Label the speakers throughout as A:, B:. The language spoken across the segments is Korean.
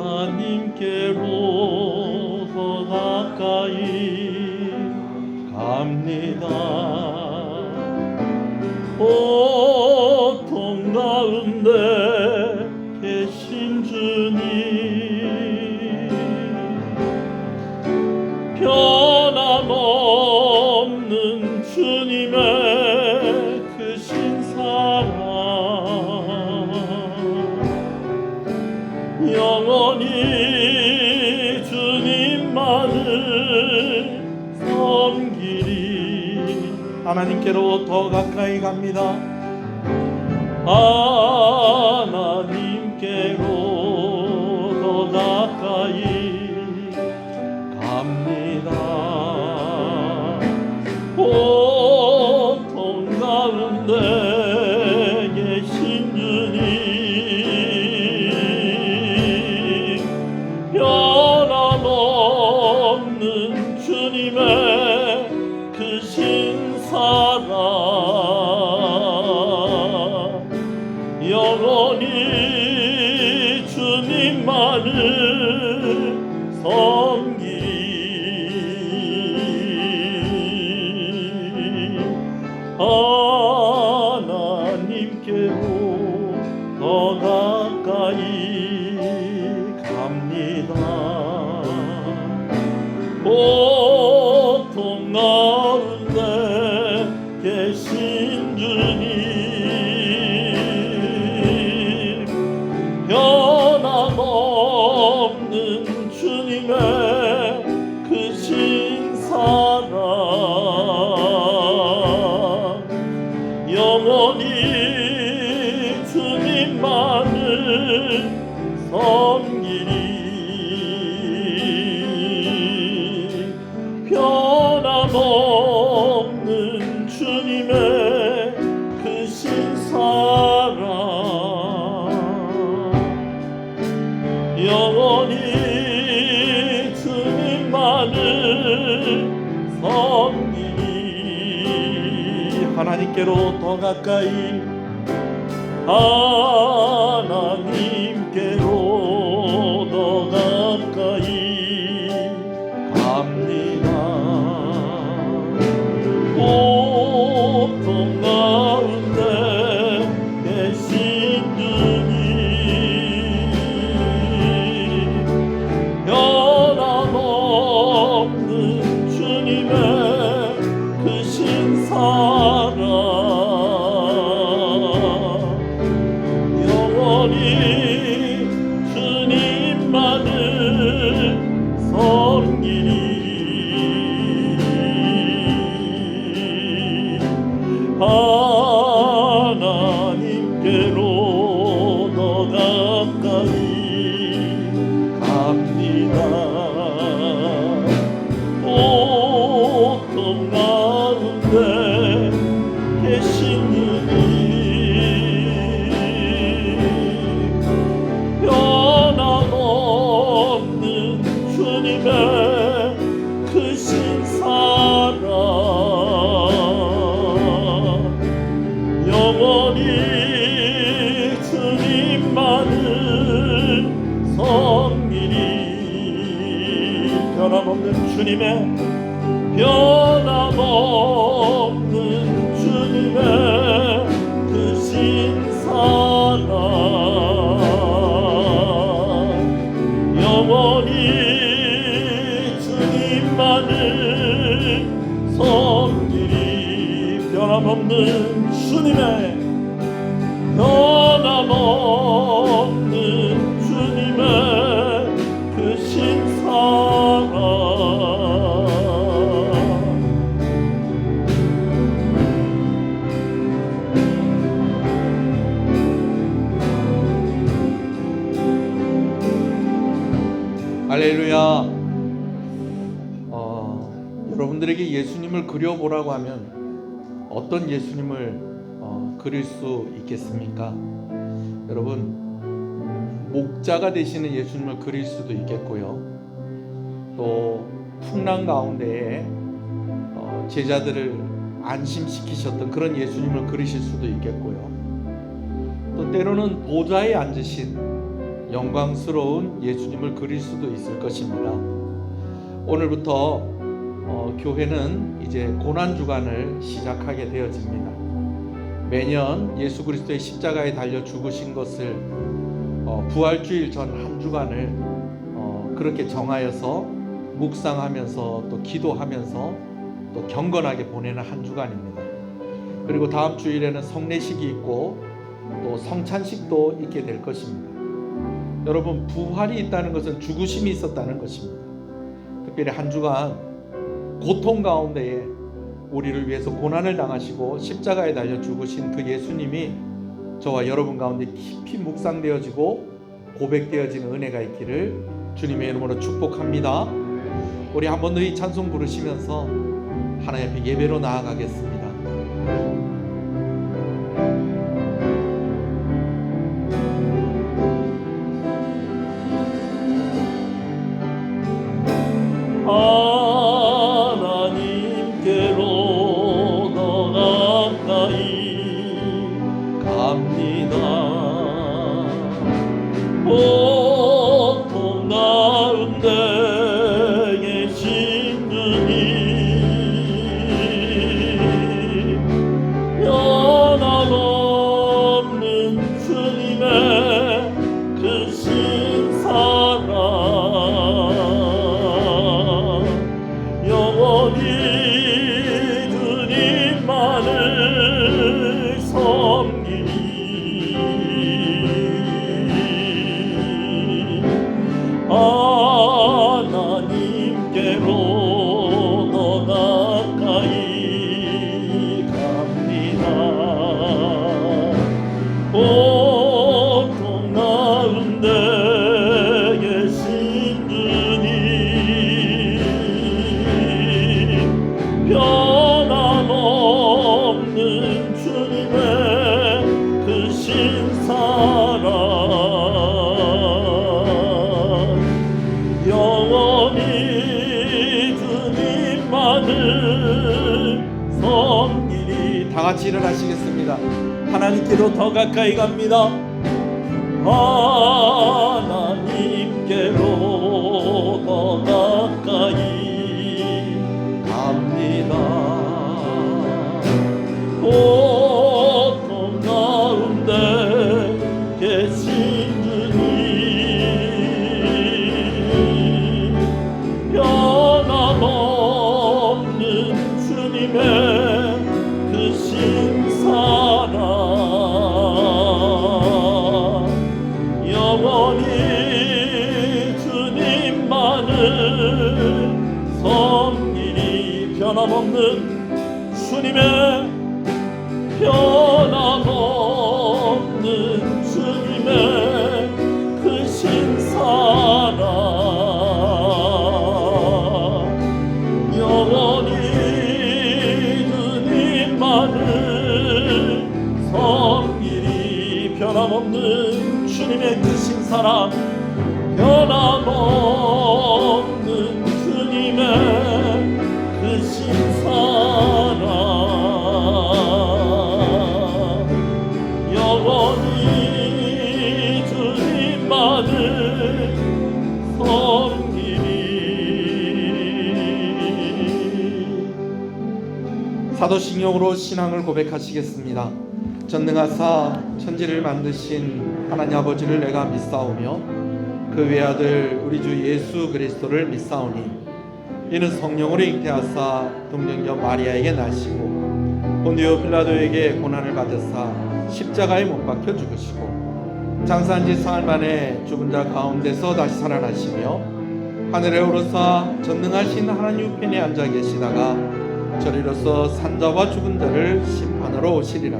A: 하나님께로 더 가까이 갑니다. 고통 가운데 계신 주님, 변함없는 주님의 크신 사랑, 영원히 주님만을 섬기리. 하나님께로 더 가까이 갑니다. 하나님께로 더 가까이 갑니다. 고통 가운데 계신 주님, 변함없는 주님의 크신 사랑, 영원히 주님만을 섬기리. 하나님께로 더 가까이 갑니다. 고통 가운데 계신 주님, 변함없는 주님의 크신 사랑, 영원히 주님만을 섬기리. 변함없는 주님의 크신 사랑, 영원히 주님만을 섬기리. 하나님께로 더 가까이, 하나님께로 더 가까이 갑니다. 고통 가운데 계신 주님, 변함없는 주님의 크신 사랑, 영원히 주님만을 섬기리. 하나님께로 더 가까이 갑니다. 고통 가운데 계신 주님, 변함없는 주님의 크신 사랑, 영원히 주님만을 섬기리. 변함없는 주님의, 변함없는 주님의 크신 사랑, 영원히 주님만을 섬기리. 변함없는 주님의, 변함없는 주님의 크신 사랑, 할렐루야. 여러분들에게 예수님을 그려보라고 하면 어떤 예수님을 그릴 수 있겠습니까? 여러분, 목자가 되시는 예수님을 그릴 수도 있겠고요, 또 풍랑 가운데에 제자들을 안심시키셨던 그런 예수님을 그리실 수도 있겠고요, 또 때로는 보좌에 앉으신 영광스러운 예수님을 그릴 수도 있을 것입니다. 오늘부터 교회는 이제 고난주간을 시작하게 되어집니다. 매년 예수 그리스도의 십자가에 달려 죽으신 것을 부활주일 전 한 주간을 그렇게 정하여서 묵상하면서 또 기도하면서 또 경건하게 보내는 한 주간입니다. 그리고 다음 주일에는 성례식이 있고 또 성찬식도 있게 될 것입니다. 여러분, 부활이 있다는 것은 죽으심이 있었다는 것입니다. 특별히 한 주간 고통 가운데에 우리를 위해서 고난을 당하시고 십자가에 달려 죽으신 그 예수님이 저와 여러분 가운데 깊이 묵상되어지고 고백되어지는 은혜가 있기를 주님의 이름으로 축복합니다. 우리 한 번 더 이 찬송 부르시면서 하나님 앞에 예배로 나아가겠습니다. 하나님께로 더 가까이 갑니다. 보통 나은 데 계신 주님, 변함없는 주님의 그 신사랑 영원히 주님만을 섬기리. 하나님께로 더 가까이 갑니다. 보통 나은 데 계신 주님, 변함없는 주님의 그 신사랑 영원히 주님만을 섬기리. 다 같이 일어나시겠습니다. 하나님께로 더 가까이 갑니다. 하나님께로 더 가까이 갑니다. 보통 나은 데 계신 주님, 변함없는 주님의 그 신사랑 영원히 주님만을 섬기리. 변함없는 주님의, 변함없는 주님의 그 신사랑 영원히 주님만을 섬기리. 변함없는 주님의 그 신사랑, 변함없는 주님의 그 신사랑 영원히 주님만을 섬기리. 사도신경으로 신앙을 고백하시겠습니다. 전능하사 천지를 만드신 하나님 아버지를 내가 믿사오며 그 외아들 우리 주 예수 그리스도를 믿사오니 이는 성령으로 잉태하사 동정녀 마리아에게 나시고 본디오 빌라도에게 고난을 받으사 십자가에 못 박혀 죽으시고 장사한 지 사흘 만에 죽은 자 가운데서 다시 살아나시며 하늘에 오르사 전능하신 하나님 우편에 앉아 계시다가 저리로서 산자와 죽은 자를 심판하러 오시리라.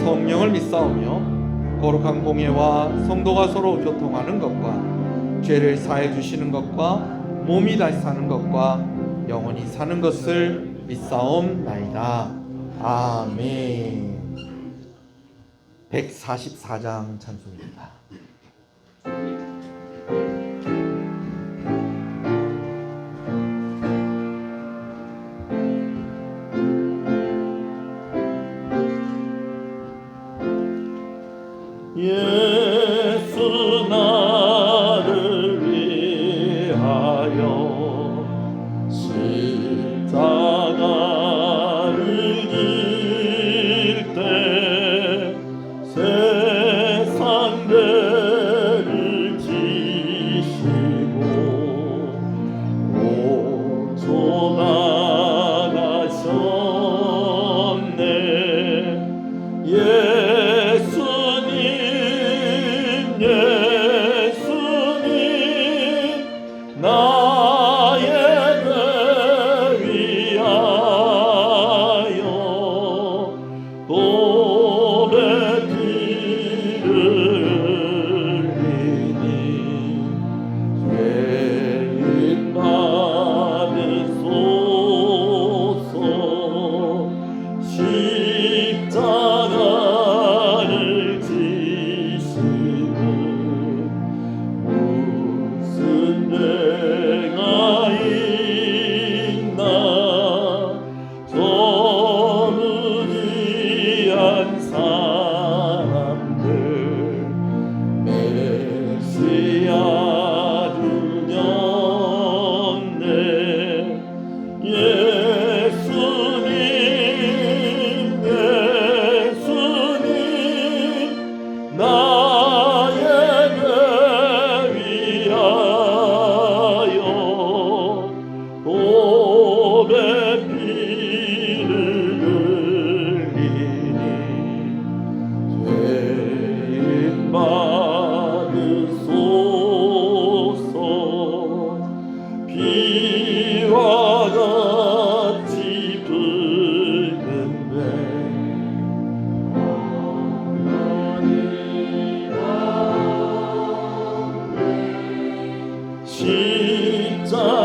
A: 성령을 믿사오며 거룩한 공예와 성도가 서로 교통하는 것과 죄를 사해 주시는 것과 몸이 다시 사는 것과 영원히 사는 것을 믿사옵나이다. 아멘. 144장 찬송입니다. 예수 나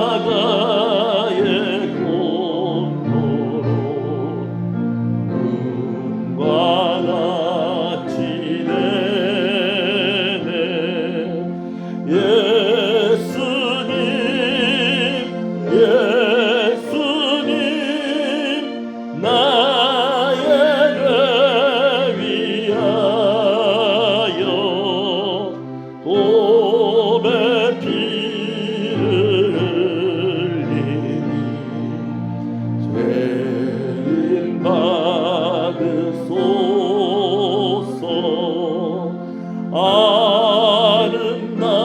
B: 십자가의 공로로 눈과 같이 되네. 예수님 예수님 나의 죄 위하여 도배 피를 흘리니 죄인 받으소서. 아름답다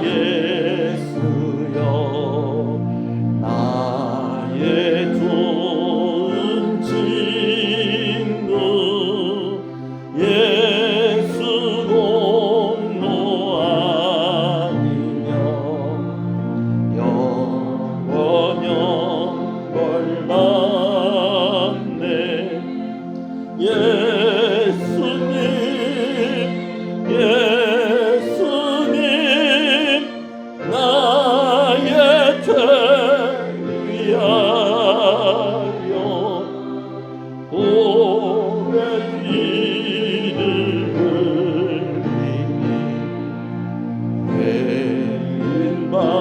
B: 예수여 나의 좋은 친구. 예수 공로 아니면 영원히 벌받네. 예수님 예수님 나의 죄 위하여 도배 피를 흘리니 죄인 받으소서.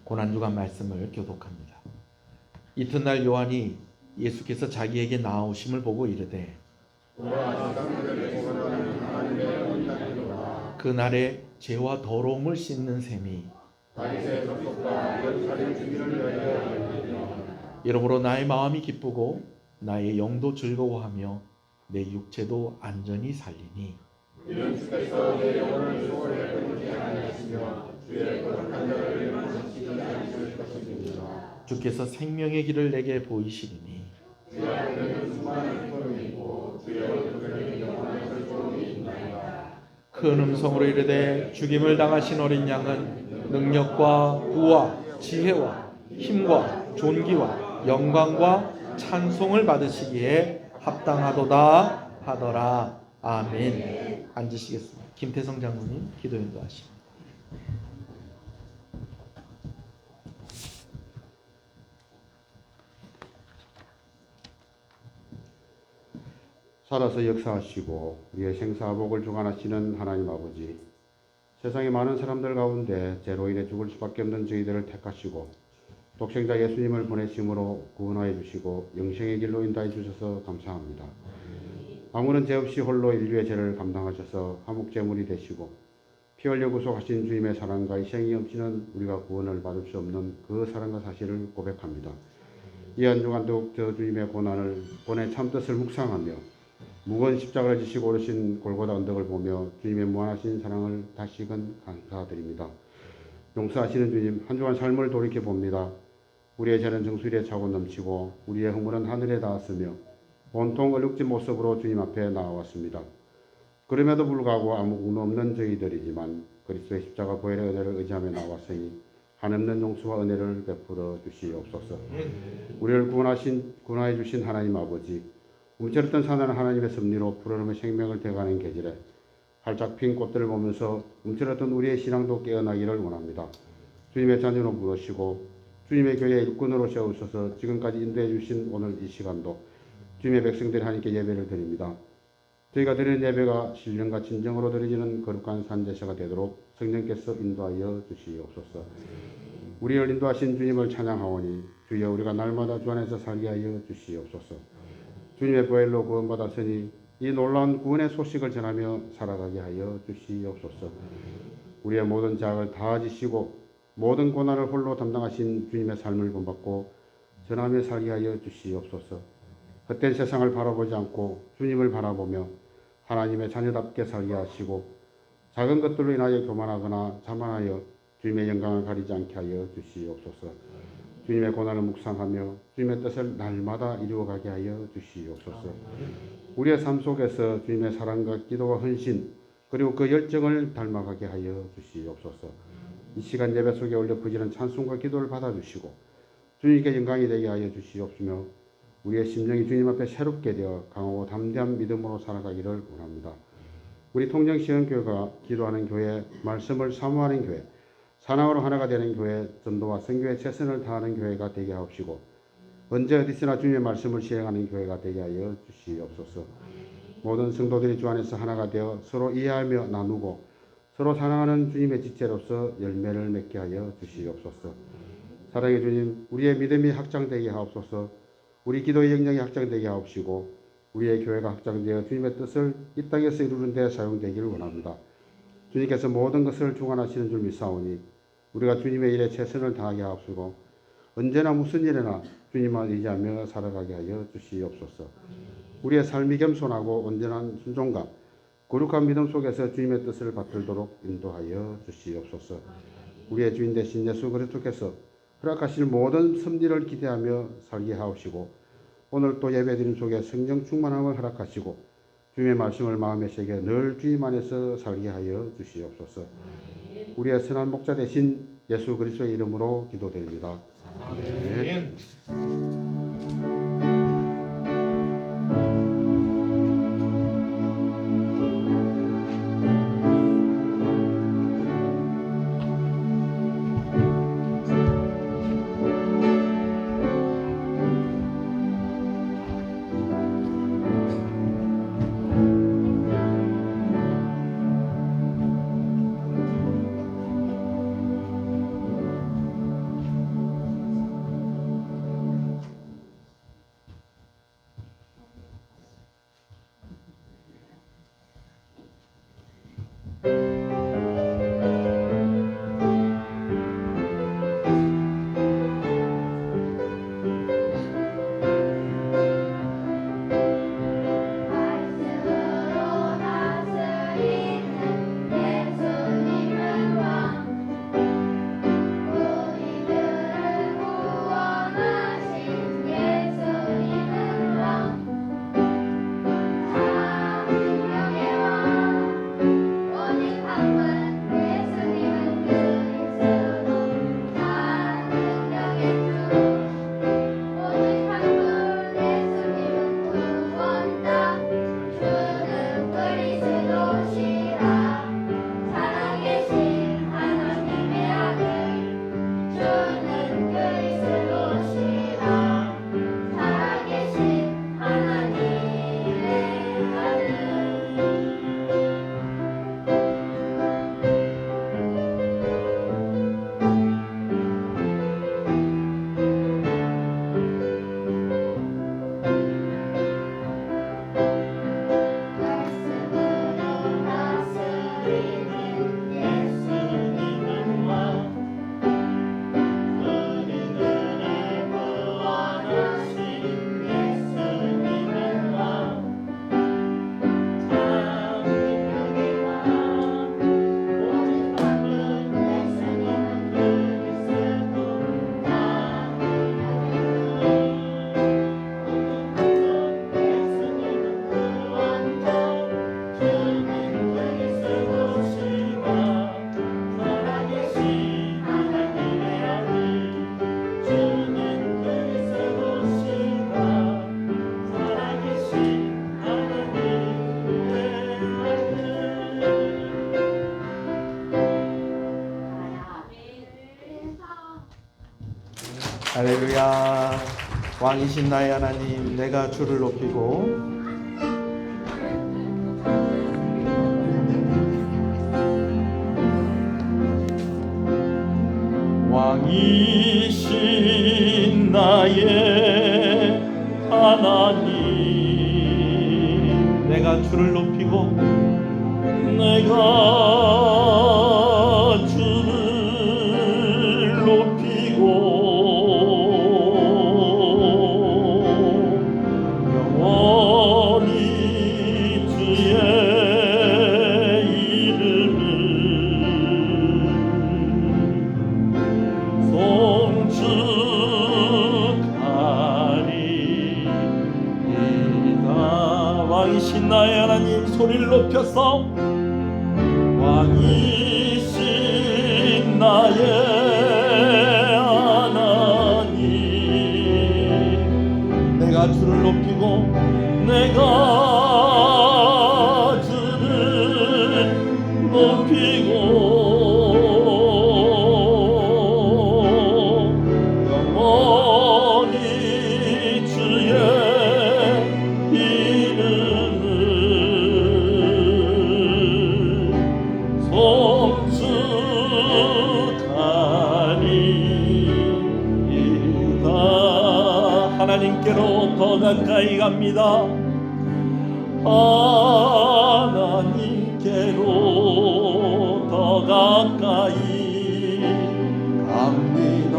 A: 고난주간 말씀을 교독합니다. 이튿날 요한이 예수께서 자기에게 나아오심을 보고 이르되 그날에 죄와 더러움을 씻는 셈이 이러므로 나의 마음이 기쁘고 나의 영도 즐거워하며 내 육체도 안전히 살리니
C: 이는 주께서 내 영혼을 소홀히 끊지 아니하시며 주의 거룩한 자를 멸망시키지 않으실 것입니다.
A: 주께서 생명의 길을 내게 보이시리니
C: 주의 앞에는 수많은 기쁨이 있고 주의 얼굴에는 영원한 즐거움이 있나이다.
A: 큰 음성으로 이르되 죽임을 당하신 어린 양은 능력과 부와 지혜와 힘과 존귀와 영광과 찬송을 받으시기에 합당하도다 하더라. 아멘. 앉으시겠습니다. 김태성 장로님 기도 인도하십니다.
D: 살아서 역사하시고 우리의 생사복을 주관하시는 하나님 아버지, 세상의 많은 사람들 가운데 죄로 인해 죽을 수밖에 없는 저희들을 택하시고 독생자 예수님을 보내심으로 구원하여 주시고 영생의 길로 인도해 주셔서 감사합니다. 아무런 죄 없이 홀로 인류의 죄를 감당하셔서 화목제물이 되시고 피 흘려 구속하신 주님의 사랑과 이 생이 없이는 우리가 구원을 받을 수 없는 그 사랑과 사실을 고백합니다. 이 한 주간 더욱 저 주님의 고난을 본의 참뜻을 묵상하며 무거운 십자가를 지시고 오르신 골고다 언덕을 보며 주님의 무한하신 사랑을 다시금 감사드립니다. 용서하시는 주님, 한 주간 삶을 돌이켜봅니다. 우리의 죄는 정수리에 차고 넘치고 우리의 허물은 하늘에 닿았으며 온통 얼룩진 모습으로 주님 앞에 나와왔습니다. 그럼에도 불구하고 아무 운 없는 저희들이지만 그리스도의 십자가 보혈의 은혜를 의지하며 나왔으니 한없는 용서와 은혜를 베풀어 주시옵소서. 우리를 구원해 주신 하나님 아버지, 움츠렸던 사나는 하나님의 섭리로 푸르름의 생명을 대가는 계절에 활짝 핀 꽃들을 보면서 움츠렸던 우리의 신앙도 깨어나기를 원합니다. 주님의 자녀로 부르시고 주님의 교회 일꾼으로 세우셔서 지금까지 인도해 주신 오늘 이 시간도 주님의 백성들이 하나님께 예배를 드립니다. 저희가 드리는 예배가 신령과 진정으로 드려지는 거룩한 산제사가 되도록 성령께서 인도하여 주시옵소서. 우리를 인도하신 주님을 찬양하오니 주여 우리가 날마다 주 안에서 살게 하여 주시옵소서. 주님의 보혈로 구원받았으니 이 놀라운 구원의 소식을 전하며 살아가게 하여 주시옵소서. 우리의 모든 자악을 다 지시고 모든 고난을 홀로 담당하신 주님의 삶을 본받고 전하며 살게 하여 주시옵소서. 헛된 세상을 바라보지 않고 주님을 바라보며 하나님의 자녀답게 살게 하시고 작은 것들로 인하여 교만하거나 자만하여 주님의 영광을 가리지 않게 하여 주시옵소서. 주님의 고난을 묵상하며 주님의 뜻을 날마다 이루어가게 하여 주시옵소서. 우리의 삶 속에서 주님의 사랑과 기도와 헌신 그리고 그 열정을 닮아가게 하여 주시옵소서. 이 시간 예배 속에 올려 부지런 찬송과 기도를 받아주시고 주님께 영광이 되게 하여 주시옵시며 우리의 심령이 주님 앞에 새롭게 되어 강하고 담대한 믿음으로 살아가기를 원합니다. 우리 통정시흥교회가 기도하는 교회, 말씀을 사모하는 교회, 사랑으로 하나가 되는 교회, 전도와 선교에 최선을 다하는 교회가 되게 하옵시고 언제 어디서나 주님의 말씀을 시행하는 교회가 되게 하여 주시옵소서. 모든 성도들이 주 안에서 하나가 되어 서로 이해하며 나누고 서로 사랑하는 주님의 지체로서 열매를 맺게 하여 주시옵소서. 사랑의 주님, 우리의 믿음이 확장되게 하옵소서. 우리 기도의 역량이 확장되게 하옵시고 우리의 교회가 확장되어 주님의 뜻을 이 땅에서 이루는 데 사용되기를 원합니다. 주님께서 모든 것을 주관하시는 줄 믿사오니 우리가 주님의 일에 최선을 다하게 하옵시고 언제나 무슨 일에나 주님만 의지하며 살아가게 하여 주시옵소서. 우리의 삶이 겸손하고 온전한 순종감, 거룩한 믿음 속에서 주님의 뜻을 받들도록 인도하여 주시옵소서. 우리의 주인 되신 예수 그리스도께서 허락하실 모든 섭리를 기대하며 살게 하옵시고 오늘 또 예배드림 속에 성령 충만함을 허락하시고 주님의 말씀을 마음에 새겨 늘 주님 안에서 살게 하여 주시옵소서. 우리의 선한 목자 되신 예수 그리스도의 이름으로 기도드립니다. 아멘.
A: 할렐루야. 왕이신 나의 하나님, 내가 주를 높이고
B: 왕이신 나의 하나님,
A: 내가 주를 높이고
B: 내가 주를 높이고 영원히 주의 이름을 송축하리이다. 왕이신 나의 하나님, 소리를 높여서 왕이신 나의 하나님, 내가 주를 높이고 내가 주를 높이고 영원히 주의 이름을 송축하리이다. 하나님께로 더 가까이 갑니다. 하나님께로 더 가까이 갑니다.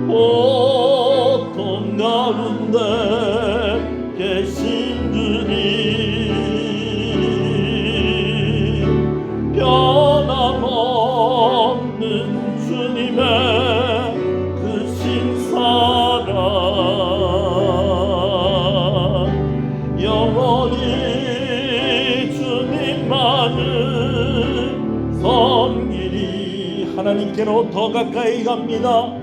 B: 고통 가운데 계신 주님, 변함없는 주님의 크신 사랑, 영원히 주님만을 섬기리. 하나님께로 더 가까이 갑니다.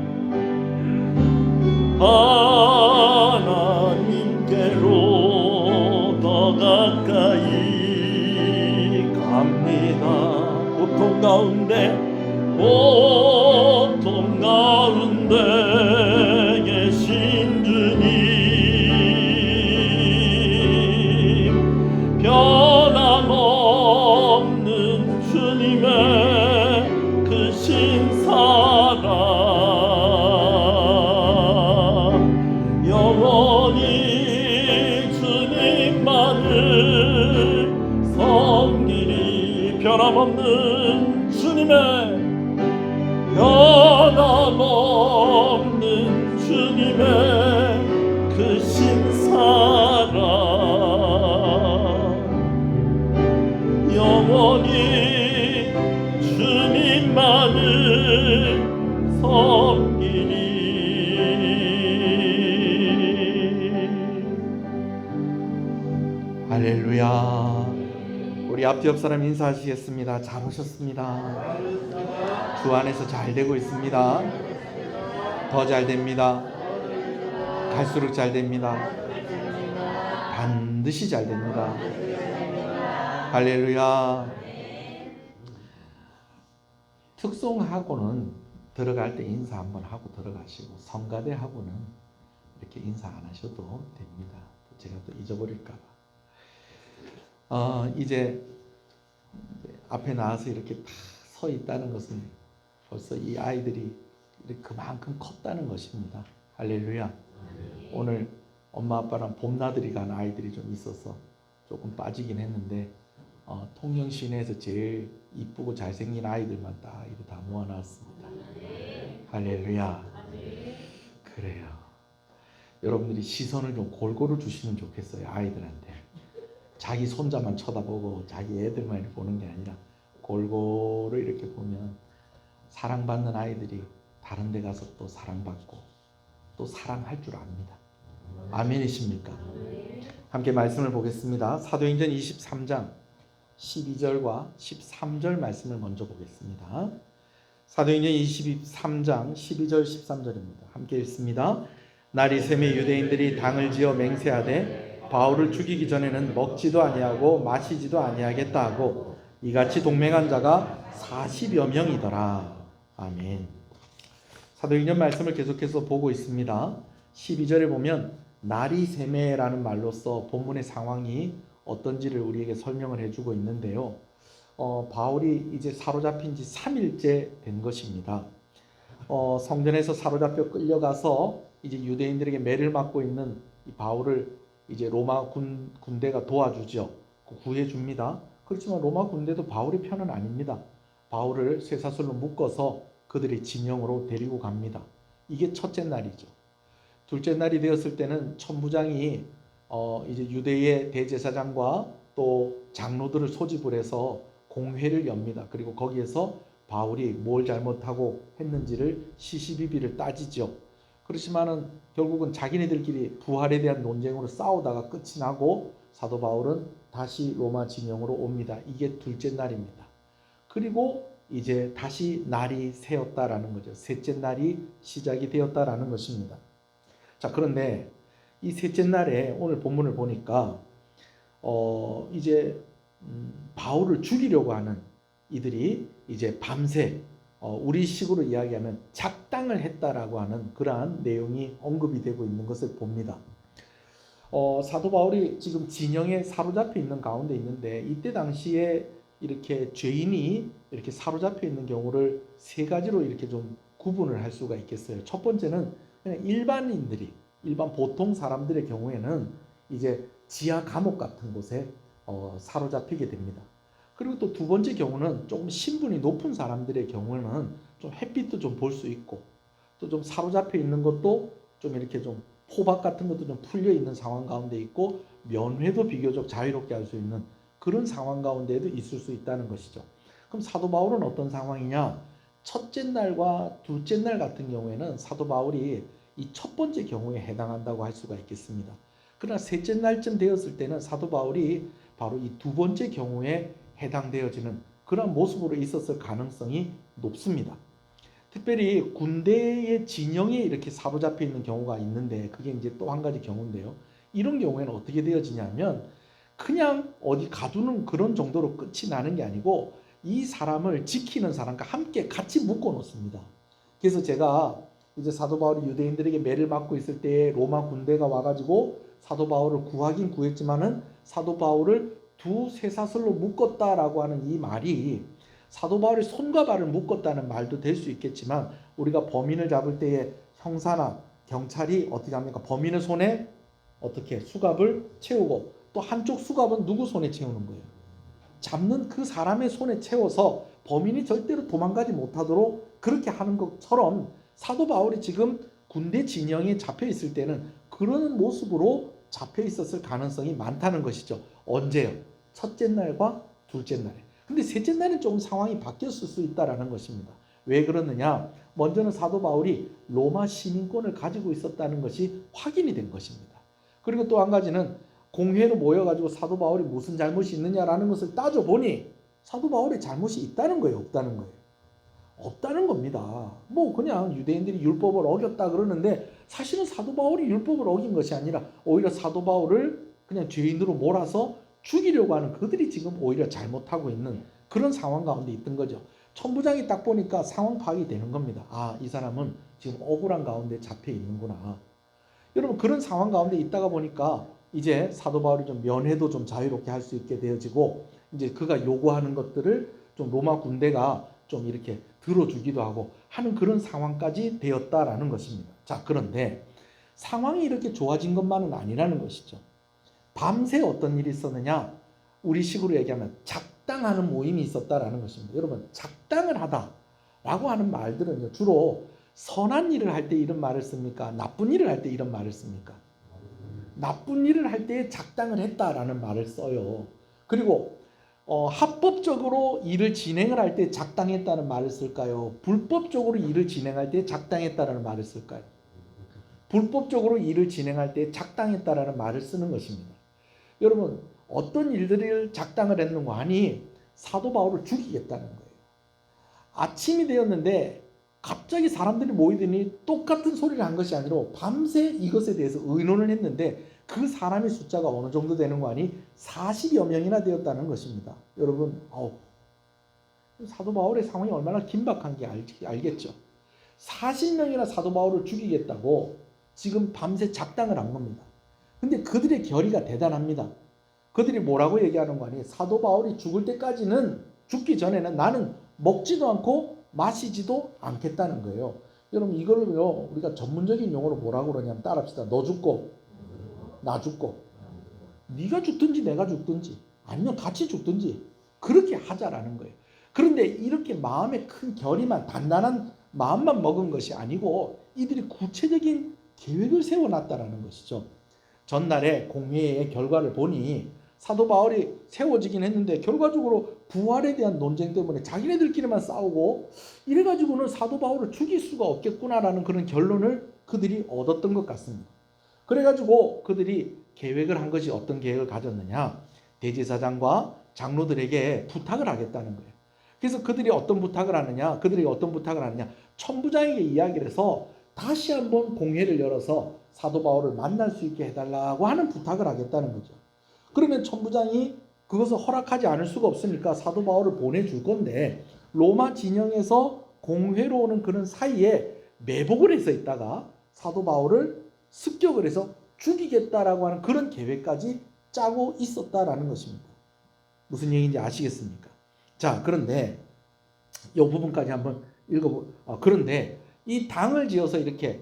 B: 하나님께로 더 가까이 갑니다. 고통 가운데 계신 주님, 변함없는 주님의 크신 사랑, 영원히 주님만을 섬기리. 변함없는 주님의 크신 사랑, 영원히 주님만을 섬기리.
A: 할렐루야. 우리 앞 옆 사람 인사하시겠습니다. 잘 오셨습니다. 주 안에서 잘 되고 있습니다. 더 잘 됩니다. 갈수록 잘 됩니다. 반드시 잘 됩니다. 할렐루야. 특송하고는 들어갈 때 인사 한번 하고 들어가시고, 성가대하고는 이렇게 인사 안 하셔도 됩니다. 제가 또 잊어버릴까봐. 이제 앞에 나와서 이렇게 다 서 있다는 것은 벌써 이 아이들이 그만큼 컸다는 것입니다. 할렐루야. 오늘 엄마 아빠랑 봄나들이 간 아이들이 좀 있어서 조금 빠지긴 했는데, 통영시내에서 제일 이쁘고 잘생긴 아이들만 다 이렇게 다 모아놨습니다. 할렐루야. 그래요. 여러분들이 시선을 좀 골고루 주시면 좋겠어요. 아이들한테 자기 손자만 쳐다보고 자기 애들만 이렇게 보는 게 아니라 골고루 이렇게 보면 사랑받는 아이들이 다른 데 가서 또 사랑받고 또 사랑할 줄 압니다. 아멘이십니까? 함께 말씀을 보겠습니다. 사도행전 23장 12절과 13절 말씀을 먼저 보겠습니다. 사도행전 23장 12절 13절입니다. 함께 읽습니다. 날이 새매 유대인들이 당을 지어 맹세하되 바울을 죽이기 전에는 먹지도 아니하고 마시지도 아니하겠다 하고 이같이 동맹한 자가 40여 명이더라. 아멘. 사도행전 말씀을 계속해서 보고 있습니다. 12절에 보면 날이 새매라는 말로써 본문의 상황이 어떤지를 우리에게 설명을 해주고 있는데요. 바울이 이제 사로잡힌 지 3일째 된 것입니다. 성전에서 사로잡혀 끌려가서 이제 유대인들에게 매를 맞고 있는 이 바울을 이제 로마 군대가 도와주죠. 구해줍니다. 그렇지만 로마 군대도 바울의 편은 아닙니다. 바울을 쇠사슬로 묶어서 그들의 진영으로 데리고 갑니다. 이게 첫째 날이죠. 둘째 날이 되었을 때는 천부장이 이제 유대의 대제사장과 또 장로들을 소집을 해서 공회를 엽니다. 그리고 거기에서 바울이 뭘 잘못하고 했는지를 시시비비를 따지죠. 그렇지만은 결국은 자기네들끼리 부활에 대한 논쟁으로 싸우다가 끝이 나고 사도 바울은 다시 로마 진영으로 옵니다. 이게 둘째 날입니다. 그리고 이제 다시 날이 새었다라는 거죠. 셋째 날이 시작이 되었다라는 것입니다. 자, 그런데 이 셋째 날에 오늘 본문을 보니까 이제 바울을 죽이려고 하는 이들이 이제 밤새 우리식으로 이야기하면 작당을 했다라고 하는 그러한 내용이 언급이 되고 있는 것을 봅니다. 사도 바울이 지금 진영에 사로잡혀 있는 가운데 있는데 이때 당시에 이렇게 죄인이 이렇게 사로잡혀 있는 경우를 세 가지로 이렇게 좀 구분을 할 수가 있겠어요. 첫 번째는 그냥 일반인들이 일반 보통 사람들의 경우에는 이제 지하 감옥 같은 곳에 사로잡히게 됩니다. 그리고 또 두 번째 경우는 좀 신분이 높은 사람들의 경우는 좀 햇빛도 좀 볼 수 있고 또 좀 사로잡혀 있는 것도 좀 이렇게 좀 포박 같은 것도 좀 풀려 있는 상황 가운데 있고 면회도 비교적 자유롭게 할 수 있는 그런 상황 가운데에도 있을 수 있다는 것이죠. 그럼 사도 바울은 어떤 상황이냐? 첫째 날과 둘째 날 같은 경우에는 사도 바울이 이 첫 번째 경우에 해당한다고 할 수가 있겠습니다. 그러나 셋째 날쯤 되었을 때는 사도 바울이 바로 이 두 번째 경우에 해당되어지는 그런 모습으로 있었을 가능성이 높습니다. 특별히 군대의 진영에 이렇게 사로잡혀 있는 경우가 있는데 그게 이제 또 한 가지 경우인데요. 이런 경우에는 어떻게 되어지냐면 그냥 어디 가두는 그런 정도로 끝이 나는 게 아니고 이 사람을 지키는 사람과 함께 같이 묶어 놓습니다. 그래서 제가 이제 사도 바울이 유대인들에게 매를 맞고 있을 때 로마 군대가 와가지고 사도 바울을 구하긴 구했지만은 사도 바울을 두 쇠사슬로 묶었다라고 하는 이 말이 사도 바울이 손과 발을 묶었다는 말도 될 수 있겠지만 우리가 범인을 잡을 때에 형사나 경찰이 어떻게 합니까? 범인의 손에 어떻게 수갑을 채우고 또 한쪽 수갑은 누구 손에 채우는 거예요? 잡는 그 사람의 손에 채워서 범인이 절대로 도망가지 못하도록 그렇게 하는 것처럼 사도 바울이 지금 군대 진영에 잡혀 있을 때는 그런 모습으로 잡혀 있었을 가능성이 많다는 것이죠. 언제요? 첫째 날과 둘째 날에. 근데 셋째 날은 좀 상황이 바뀌었을 수 있다라는 것입니다. 왜 그러느냐? 먼저는 사도 바울이 로마 시민권을 가지고 있었다는 것이 확인이 된 것입니다. 그리고 또 한 가지는 공회로 모여가지고 사도 바울이 무슨 잘못이 있느냐라는 것을 따져보니 사도 바울이 잘못이 있다는 거예요? 없다는 거예요? 없다는 겁니다. 뭐 그냥 유대인들이 율법을 어겼다 그러는데 사실은 사도 바울이 율법을 어긴 것이 아니라 오히려 사도 바울을 그냥 죄인으로 몰아서 죽이려고 하는 그들이 지금 오히려 잘못하고 있는 그런 상황 가운데 있던 거죠. 천부장이 딱 보니까 상황 파악이 되는 겁니다. 아, 이 사람은 지금 억울한 가운데 잡혀 있는구나. 여러분 그런 상황 가운데 있다가 보니까 이제 사도 바울이 좀 면회도 좀 자유롭게 할 수 있게 되어지고 이제 그가 요구하는 것들을 좀 로마 군대가 좀 이렇게 들어주기도 하고 하는 그런 상황까지 되었다라는 것입니다. 자, 그런데 상황이 이렇게 좋아진 것만은 아니라는 것이죠. 밤새 어떤 일이 있었느냐? 우리 식으로 얘기하면 작당하는 모임이 있었다라는 것입니다. 여러분, 작당을 하다라고 하는 말들은요, 주로 선한 일을 할 때 이런 말을 씁니까? 나쁜 일을 할 때 이런 말을 씁니까? 나쁜 일을 할 때 작당을 했다라는 말을 써요. 그리고 합법적으로 일을 진행을 할 때 작당했다는 말을 쓸까요? 불법적으로 일을 진행할 때 작당했다라는 말을 쓸까요? 불법적으로 일을 진행할 때 작당했다라는 말을 쓰는 것입니다. 여러분 어떤 일들을 작당을 했는가 하니 사도 바울을 죽이겠다는 거예요. 아침이 되었는데 갑자기 사람들이 모이더니 똑같은 소리를 한 것이 아니라 밤새 이것에 대해서 의논을 했는데 그 사람의 숫자가 어느 정도 되는 거 아니 40여 명이나 되었다는 것입니다. 여러분 사도 바울의 상황이 얼마나 긴박한지 알겠죠. 40명이나 사도 바울을 죽이겠다고 지금 밤새 작당을 한 겁니다. 근데 그들의 결의가 대단합니다. 그들이 뭐라고 얘기하는 거 아니에요? 사도 바울이 죽을 때까지는 죽기 전에는 나는 먹지도 않고 마시지도 않겠다는 거예요. 여러분 이거를요 우리가 전문적인 용어로 뭐라고 그러냐면 따라합시다. 너 죽고 나 죽고 네가 죽든지 내가 죽든지 아니면 같이 죽든지 그렇게 하자라는 거예요. 그런데 이렇게 마음에 큰 결의만 단단한 마음만 먹은 것이 아니고 이들이 구체적인 계획을 세워놨다라는 것이죠. 전날에 공회의 결과를 보니 사도 바울이 세워지긴 했는데 결과적으로 부활에 대한 논쟁 때문에 자기네들끼리만 싸우고 이래가지고는 사도 바울을 죽일 수가 없겠구나라는 그런 결론을 그들이 얻었던 것 같습니다. 그래가지고 그들이 계획을 한 것이 어떤 계획을 가졌느냐? 대제사장과 장로들에게 부탁을 하겠다는 거예요. 그래서 그들이 어떤 부탁을 하느냐? 천부장에게 이야기를 해서 다시 한번 공회를 열어서 사도 바울을 만날 수 있게 해달라고 하는 부탁을 하겠다는 거죠. 그러면 천부장이 그것을 허락하지 않을 수가 없으니까 사도 바울을 보내줄 건데 로마 진영에서 공회로 오는 그런 사이에 매복을 해서 있다가 사도 바울을 습격을 해서 죽이겠다라고 하는 그런 계획까지 짜고 있었다라는 것입니다. 무슨 얘기인지 아시겠습니까? 자, 그런데 이 부분까지 한번 그런데 이 당을 지어서 이렇게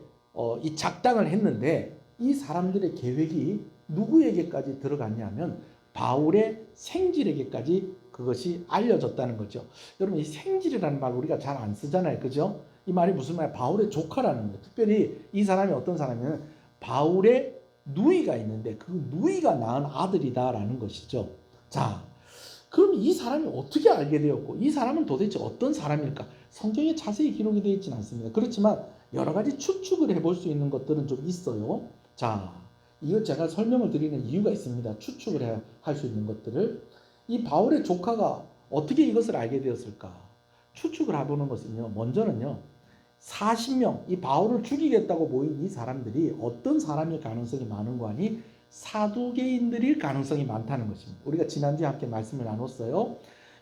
A: 이 작당을 했는데 이 사람들의 계획이 누구에게까지 들어갔냐면 바울의 생질에게까지 그것이 알려졌다는 거죠. 여러분, 이 생질이라는 말 우리가 잘 안 쓰잖아요, 그죠? 이 말이 무슨 말이에요? 바울의 조카라는 거예요. 특별히 이 사람이 어떤 사람이냐면 바울의 누이가 있는데 그 누이가 낳은 아들이다라는 것이죠. 자, 그럼 이 사람이 어떻게 알게 되었고 이 사람은 도대체 어떤 사람일까? 성경에 자세히 기록이 되어 있지는 않습니다. 그렇지만 여러 가지 추측을 해볼 수 있는 것들은 좀 있어요. 자, 이거 제가 설명을 드리는 이유가 있습니다. 추측을 할 수 있는 것들을. 이 바울의 조카가 어떻게 이것을 알게 되었을까? 추측을 해보는 것은요. 먼저는요. 40명, 이 바울을 죽이겠다고 모인 이 사람들이 어떤 사람일 가능성이 많은 거 아니? 사두개인들일 가능성이 많다는 것입니다. 우리가 지난주에 함께 말씀을 나눴어요.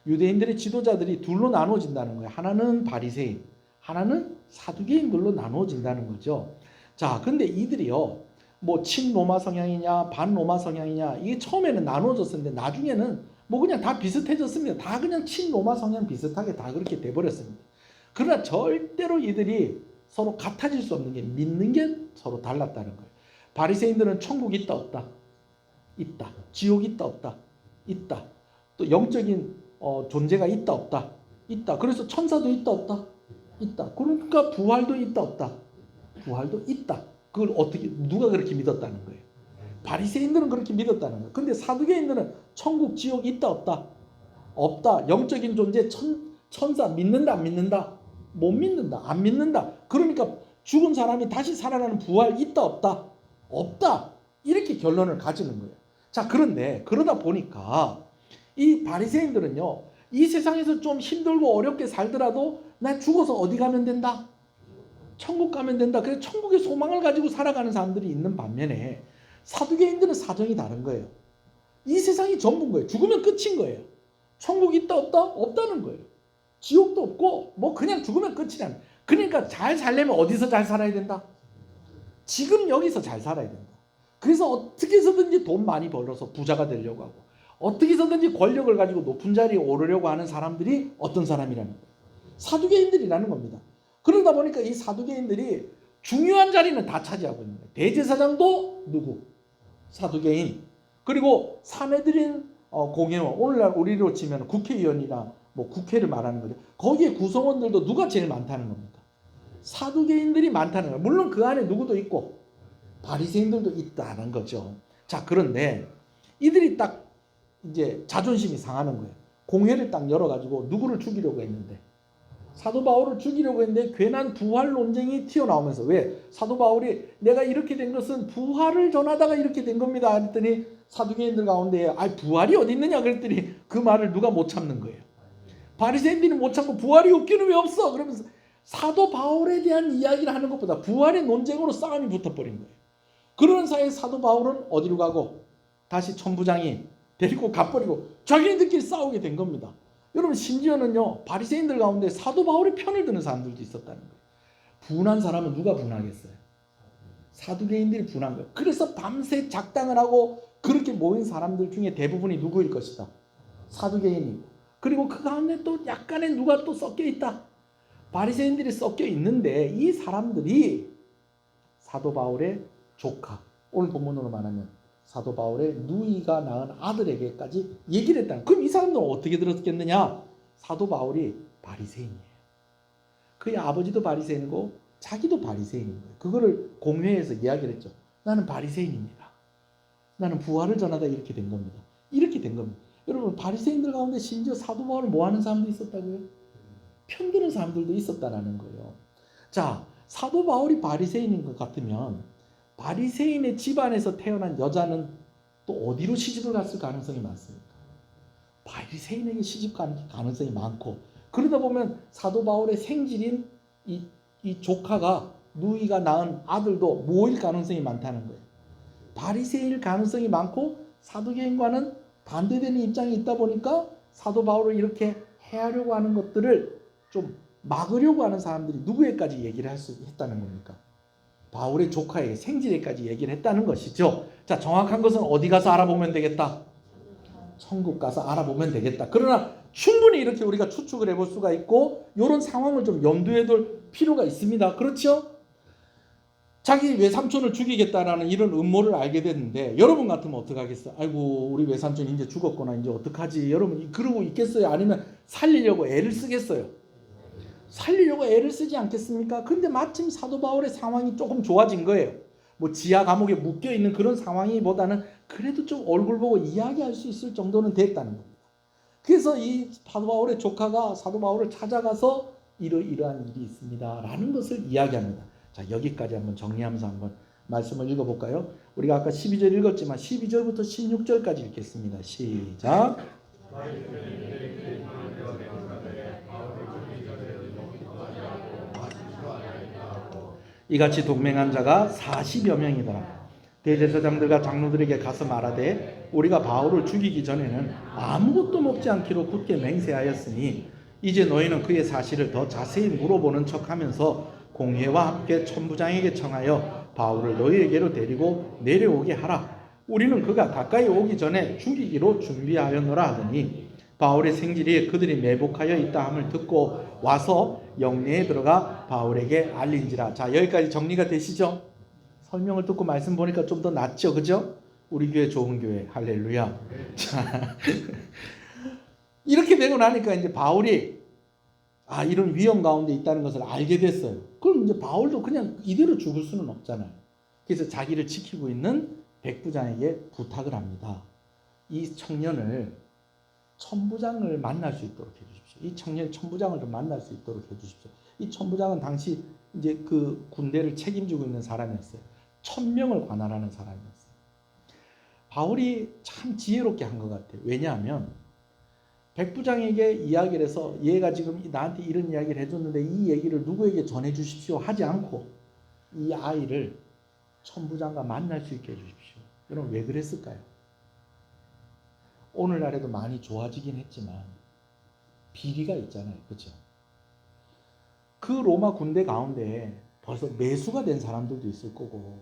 A: 유대인들의 지도자들이 둘로 나눠진다는 거예요. 하나는 바리새인, 하나는 사두개인들로 나눠진다는 거죠. 자, 근데 이들이요, 뭐 친로마 성향이냐 반로마 성향이냐 이게 처음에는 나눠졌었는데 나중에는 뭐 그냥 다 비슷해졌습니다. 다 그냥 친로마 성향 비슷하게 다 그렇게 돼버렸습니다. 그러나 절대로 이들이 서로 같아질 수 없는 게 믿는 게 서로 달랐다는 거예요. 바리새인들은 천국 있다 없다? 있다. 지옥 있다 없다? 있다. 또 영적인 존재가 있다 없다? 있다. 그래서 천사도 있다 없다? 있다. 그러니까 부활도 있다 없다? 부활도 있다. 그걸 어떻게 누가 그렇게 믿었다는 거예요? 바리새인들은 그렇게 믿었다는 거예요. 근데 사두개인들은 천국 지옥 있다 없다? 없다. 영적인 존재 천사 믿는다 안 믿는다? 못 믿는다 안 믿는다. 그러니까 죽은 사람이 다시 살아나는 부활 있다 없다? 없다. 이렇게 결론을 가지는 거예요. 자, 그런데 그러다 보니까 이 바리새인들은요, 이 세상에서 좀 힘들고 어렵게 살더라도 나 죽어서 어디 가면 된다? 천국 가면 된다. 그래서 천국의 소망을 가지고 살아가는 사람들이 있는 반면에 사두개인들은 사정이 다른 거예요. 이 세상이 전부인 거예요. 죽으면 끝인 거예요. 천국 있다 없다? 없다는 거예요. 지옥도 없고 뭐 그냥 죽으면 끝이라는. 그러니까 잘 살려면 어디서 잘 살아야 된다? 지금 여기서 잘 살아야 된다. 그래서 어떻게 해서든지 돈 많이 벌어서 부자가 되려고 하고 어떻게 해서든지 권력을 가지고 높은 자리에 오르려고 하는 사람들이 어떤 사람이라는 거예요? 사두개인들이라는 겁니다. 그러다 보니까 이 사두개인들이 중요한 자리는 다 차지하고 있는 거예요. 대제사장도 누구? 사두개인. 그리고 사내들인 공회원, 오늘날 우리로 치면 국회의원이나 뭐 국회를 말하는 거죠. 거기에 구성원들도 누가 제일 많다는 겁니까? 사두개인들이 많다는 거예요. 물론 그 안에 누구도 있고 바리새인들도 있다는 거죠. 자, 그런데 이들이 딱 이제 자존심이 상하는 거예요. 공회를 딱 열어가지고 누구를 죽이려고 했는데 사도 바울을 죽이려고 했는데 괜한 부활 논쟁이 튀어나오면서 왜? 사도 바울이 내가 이렇게 된 것은 부활을 전하다가 이렇게 된 겁니다. 그랬더니 사두개인들 가운데 부활이 어디 있느냐 그랬더니 그 말을 누가 못 참는 거예요. 바리새인들이 못 참고 부활이 없기는 왜 없어? 그러면서 사도 바울에 대한 이야기를 하는 것보다 부활의 논쟁으로 싸움이 붙어버린 거예요. 그러는 사이에 사도 바울은 어디로 가고 다시 천부장이 데리고 가버리고 자기네들끼리 싸우게 된 겁니다. 여러분, 심지어는요, 바리새인들 가운데 사도 바울의 편을 드는 사람들도 있었다는 거예요. 분한 사람은 누가 분하겠어요? 사두개인들이 분한 거예요. 그래서 밤새 작당을 하고 그렇게 모인 사람들 중에 대부분이 누구일 것이다? 사두개인이고, 그리고 그 가운데 또 약간의 누가 또 섞여 있다? 바리새인들이 섞여 있는데 이 사람들이 사도 바울의 조카, 오늘 본문으로 말하면 사도 바울의 누이가 낳은 아들에게까지 얘기를 했다. 그럼 이 사람들은 어떻게 들었겠느냐? 사도 바울이 바리새인이에요. 그의 아버지도 바리새인이고 자기도 바리새인인 거예요. 그거를 공회에서 이야기를 했죠. 나는 바리새인입니다. 나는 부활을 전하다 이렇게 된 겁니다. 이렇게 된 겁니다. 여러분, 바리새인들 가운데 심지어 사도 바울을 모하는 사람도 있었다고요? 편드는 사람들도 있었다라는 거예요. 자, 사도 바울이 바리새인인 것 같으면 바리새인의 집안에서 태어난 여자는 또 어디로 시집을 갔을 가능성이 많습니까? 바리새인에게 시집 갈 가능성이 많고, 그러다 보면 사도 바울의 생질인 이 조카가 누이가 낳은 아들도 뭐일 가능성이 많다는 거예요. 바리새인일 가능성이 많고 사두개인과는 반대되는 입장이 있다 보니까 사도 바울을 이렇게 해하려고 하는 것들을 좀 막으려고 하는 사람들이 누구에까지 얘기를 했다는 겁니까? 바울의 조카의 생질에까지 얘기를 했다는 것이죠. 자, 정확한 것은 어디 가서 알아보면 되겠다? 천국 가서 알아보면 되겠다. 그러나 충분히 이렇게 우리가 추측을 해볼 수가 있고 이런 상황을 좀 염두에 둘 필요가 있습니다. 그렇죠? 자기 외삼촌을 죽이겠다라는 이런 음모를 알게 됐는데 여러분 같으면 어떡하겠어요? 아이고 우리 외삼촌 이제 죽었구나 이제 어떡하지? 여러분 그러고 있겠어요? 아니면 살리려고 애를 쓰겠어요? 살리려고 애를 쓰지 않겠습니까? 근데 마침 사도 바울의 상황이 조금 좋아진 거예요. 뭐 지하 감옥에 묶여 있는 그런 상황이보다는 그래도 좀 얼굴 보고 이야기할 수 있을 정도는 됐다는 겁니다. 그래서 이 사도 바울의 조카가 사도 바울을 찾아가서 이러이러한 일이 있습니다 라는 것을 이야기합니다. 자, 여기까지 한번 정리하면서 한번 말씀을 읽어볼까요? 우리가 아까 12절 읽었지만 12절부터 16절까지 읽겠습니다. 시작. 이같이 동맹한 자가 40여 명이더라. 대제사장들과 장로들에게 가서 말하되 우리가 바울을 죽이기 전에는 아무것도 먹지 않기로 굳게 맹세하였으니 이제 너희는 그의 사실을 더 자세히 물어보는 척하면서 공회와 함께 천부장에게 청하여 바울을 너희에게로 데리고 내려오게 하라. 우리는 그가 가까이 오기 전에 죽이기로 준비하였노라 하더니 바울의 생질이 그들이 매복하여 있다 함을 듣고 와서 영내에 들어가 바울에게 알린지라. 자, 여기까지 정리가 되시죠? 설명을 듣고 말씀 보니까 좀 더 낫죠, 그죠? 우리 교회 좋은 교회, 할렐루야. 자, 이렇게 되고 나니까 이제 바울이 이런 위험 가운데 있다는 것을 알게 됐어요. 그럼 이제 바울도 그냥 이대로 죽을 수는 없잖아요. 그래서 자기를 지키고 있는 백부장에게 부탁을 합니다. 이 청년을 천부장을 만날 수 있도록 해주십시오. 이 청년 천부장을 좀 만날 수 있도록 해주십시오. 이 천부장은 당시 이제 그 군대를 책임지고 있는 사람이었어요. 1000명을 관할하는 사람이었어요. 바울이 참 지혜롭게 한 것 같아요. 왜냐하면 백부장에게 이야기를 해서 얘가 지금 나한테 이런 이야기를 해줬는데 이 얘기를 누구에게 전해주십시오 하지 않고 이 아이를 천부장과 만날 수 있게 해주십시오. 여러분 왜 그랬을까요? 오늘날에도 많이 좋아지긴 했지만 비리가 있잖아요. 그렇죠? 그 로마 군대 가운데 벌써 매수가 된 사람들도 있을 거고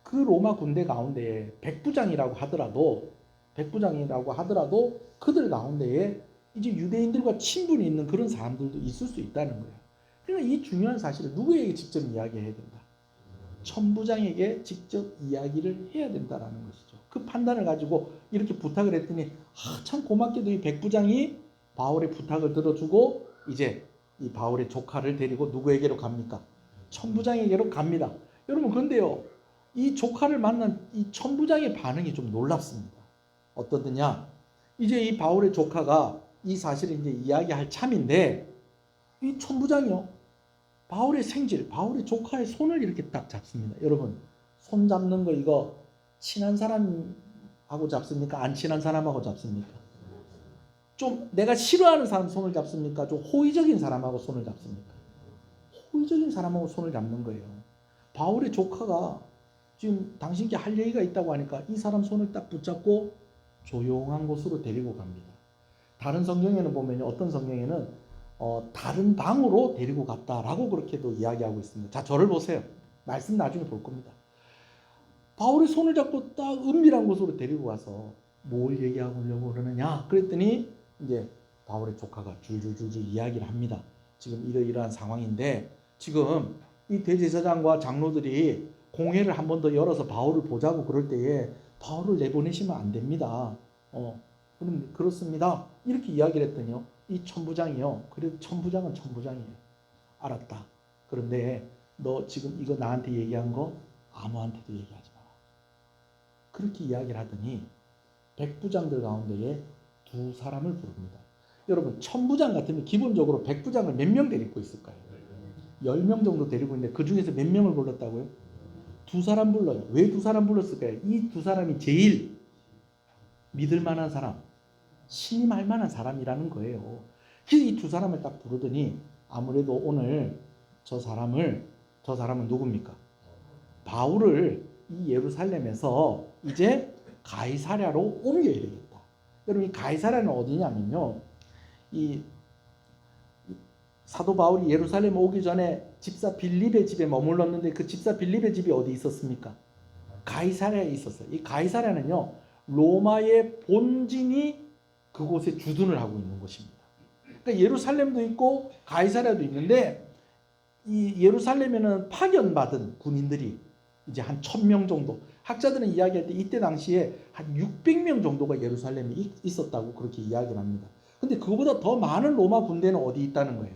A: 그 로마 군대 가운데 백부장이라고 하더라도 그들 가운데에 이제 유대인들과 친분이 있는 그런 사람들도 있을 수 있다는 거예요. 그러니까 이 중요한 사실을 누구에게 직접 이야기해야 된다? 천부장에게 직접 이야기를 해야 된다라는 것이죠. 그 판단을 가지고 이렇게 부탁을 했더니 참 고맙게도 이 백부장이 바울의 부탁을 들어주고 이제 이 바울의 조카를 데리고 누구에게로 갑니까? 천부장에게로 갑니다. 여러분 그런데요, 이 조카를 만난 이 천부장의 반응이 좀 놀랍습니다. 어떠느냐? 이제 이 바울의 조카가 이 사실을 이제 이야기할 참인데 이 천부장이요, 바울의 생질, 바울의 조카의 손을 이렇게 딱 잡습니다. 여러분 손 잡는 거 이거 친한 사람하고 잡습니까? 안 친한 사람하고 잡습니까? 좀 내가 싫어하는 사람 손을 잡습니까? 좀 호의적인 사람하고 손을 잡습니까? 호의적인 사람하고 손을 잡는 거예요. 바울의 조카가 지금 당신께 할 얘기가 있다고 하니까 이 사람 손을 딱 붙잡고 조용한 곳으로 데리고 갑니다. 다른 성경에는 보면 어떤 성경에는 다른 방으로 데리고 갔다라고 그렇게도 이야기하고 있습니다. 자, 저를 보세요. 말씀 나중에 볼 겁니다. 바울의 손을 잡고 딱 은밀한 곳으로 데리고 가서 뭘 얘기하려고 그러느냐 그랬더니 이제 바울의 조카가 줄줄줄줄 이야기를 합니다. 지금 이러이러한 상황인데 지금 이 대제사장과 장로들이 공회를 한 번 더 열어서 바울을 보자고 그럴 때에 바울을 내보내시면 안 됩니다. 그럼 그렇습니다. 이렇게 이야기를 했더니요, 이 천부장이요, 그래도 천부장은 천부장이에요. 알았다. 그런데 너 지금 이거 나한테 얘기한 거 아무한테도 얘기하지 마라. 그렇게 이야기를 하더니 백부장들 가운데에 2사람을 부릅니다. 여러분 천부장 같으면 기본적으로 백부장을 몇 명 데리고 있을까요? 10명 정도 데리고 있는데 그 중에서 몇 명을 불렀다고요? 2사람 불러요. 왜 2사람 불렀을까요? 이 2사람이 제일 믿을 만한 사람, 신임할 만한 사람이라는 거예요. 그래서 이 2사람을 딱 부르더니 아무래도 오늘 저 사람을 저 사람은 누굽니까? 바울을 이 예루살렘에서 이제 가이사랴로 옮겨야 되겠다. 여러분 이 가이사랴는 어디냐면요. 이 사도 바울이 예루살렘 오기 전에 집사 빌립의 집에 머물렀는데 그 집사 빌립의 집이 어디 있었습니까? 가이사랴에 있었어요. 이 가이사랴는요. 로마의 본진이 그곳에 주둔을 하고 있는 곳입니다. 그러니까 예루살렘도 있고 가이사랴도 있는데 이 예루살렘에는 파견받은 군인들이 이제 한 1000명 정도. 학자들은 이야기할 때 이때 당시에 한 600명 정도가 예루살렘에 있었다고 그렇게 이야기를 합니다. 근데 그거보다 더 많은 로마 군대는 어디 있다는 거예요?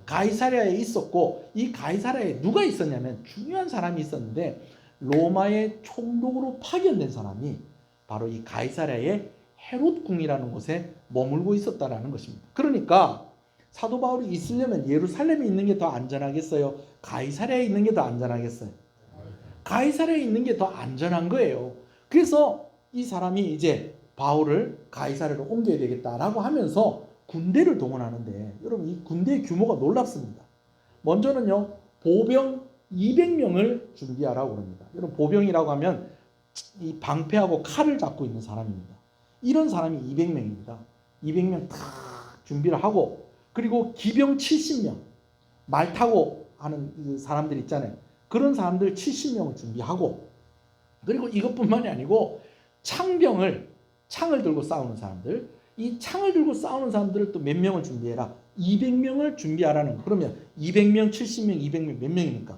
A: 가이사랴에 있었고 이 가이사랴에 누가 있었냐면 중요한 사람이 있었는데 로마의 총독으로 파견된 사람이 바로 이 가이사랴의 헤롯 궁이라는 곳에 머물고 있었다라는 것입니다. 그러니까 사도 바울이 있으려면 예루살렘에 있는 게 더 안전하겠어요? 가이사랴에 있는 게 더 안전하겠어요? 가이사랴에 있는 게 더 안전한 거예요. 그래서 이 사람이 이제 바울을 가이사랴로 옮겨야 되겠다라고 하면서 군대를 동원하는데 여러분 이 군대의 규모가 놀랍습니다. 먼저는요 보병 200명을 준비하라고 합니다. 여러분 보병이라고 하면 이 방패하고 칼을 잡고 있는 사람입니다. 이런 사람이 200명입니다. 200명 다 준비를 하고 그리고 기병 70명 말 타고 하는 사람들 있잖아요. 그런 사람들 70명을 준비하고 그리고 이것뿐만이 아니고 창을 들고 싸우는 사람들 이 창을 들고 싸우는 사람들을 또 몇 명을 준비해라? 200명을 준비하라는 거. 그러면 200명, 70명, 200명 몇 명입니까?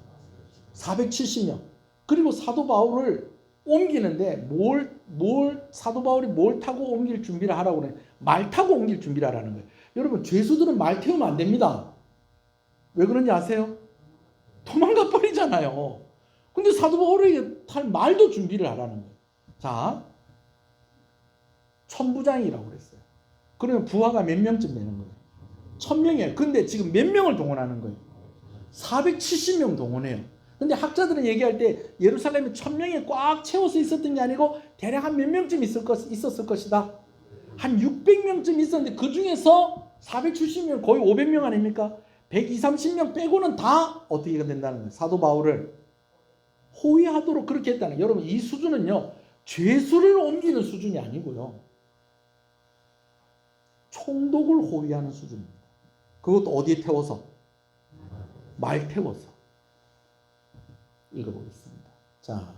A: 470명. 그리고 사도 바울을 옮기는데 사도 바울이 뭘 타고 옮길 준비를 하라고 그래? 말 타고 옮길 준비를 하라는 거예요. 여러분 죄수들은 말 태우면 안 됩니다. 왜 그런지 아세요? 도망가 버리잖아요. 근데 사도 바울에게 탈 말도 준비를 하라는 거예요. 자, 천부장이라고 그랬어요. 그러면 부하가 몇 명쯤 되는 거예요? 1000명이에요. 근데 지금 몇 명을 동원하는 거예요? 470명 동원해요. 근데 학자들은 얘기할 때 예루살렘에 1000명이 꽉 채워서 있었던 게 아니고 대략 한 몇 명쯤 있었을 것이다. 한 600명쯤 있었는데 그 중에서 470명 거의 500명 아닙니까? 120, 30명 빼고는 다 어떻게 된다는 거예요? 사도 바울을 호위하도록 그렇게 했다는 거예요. 여러분 이 수준은요. 죄수를 옮기는 수준이 아니고요. 총독을 호위하는 수준입니다. 그것도 어디에 태워서? 말 태워서. 읽어보겠습니다. 자,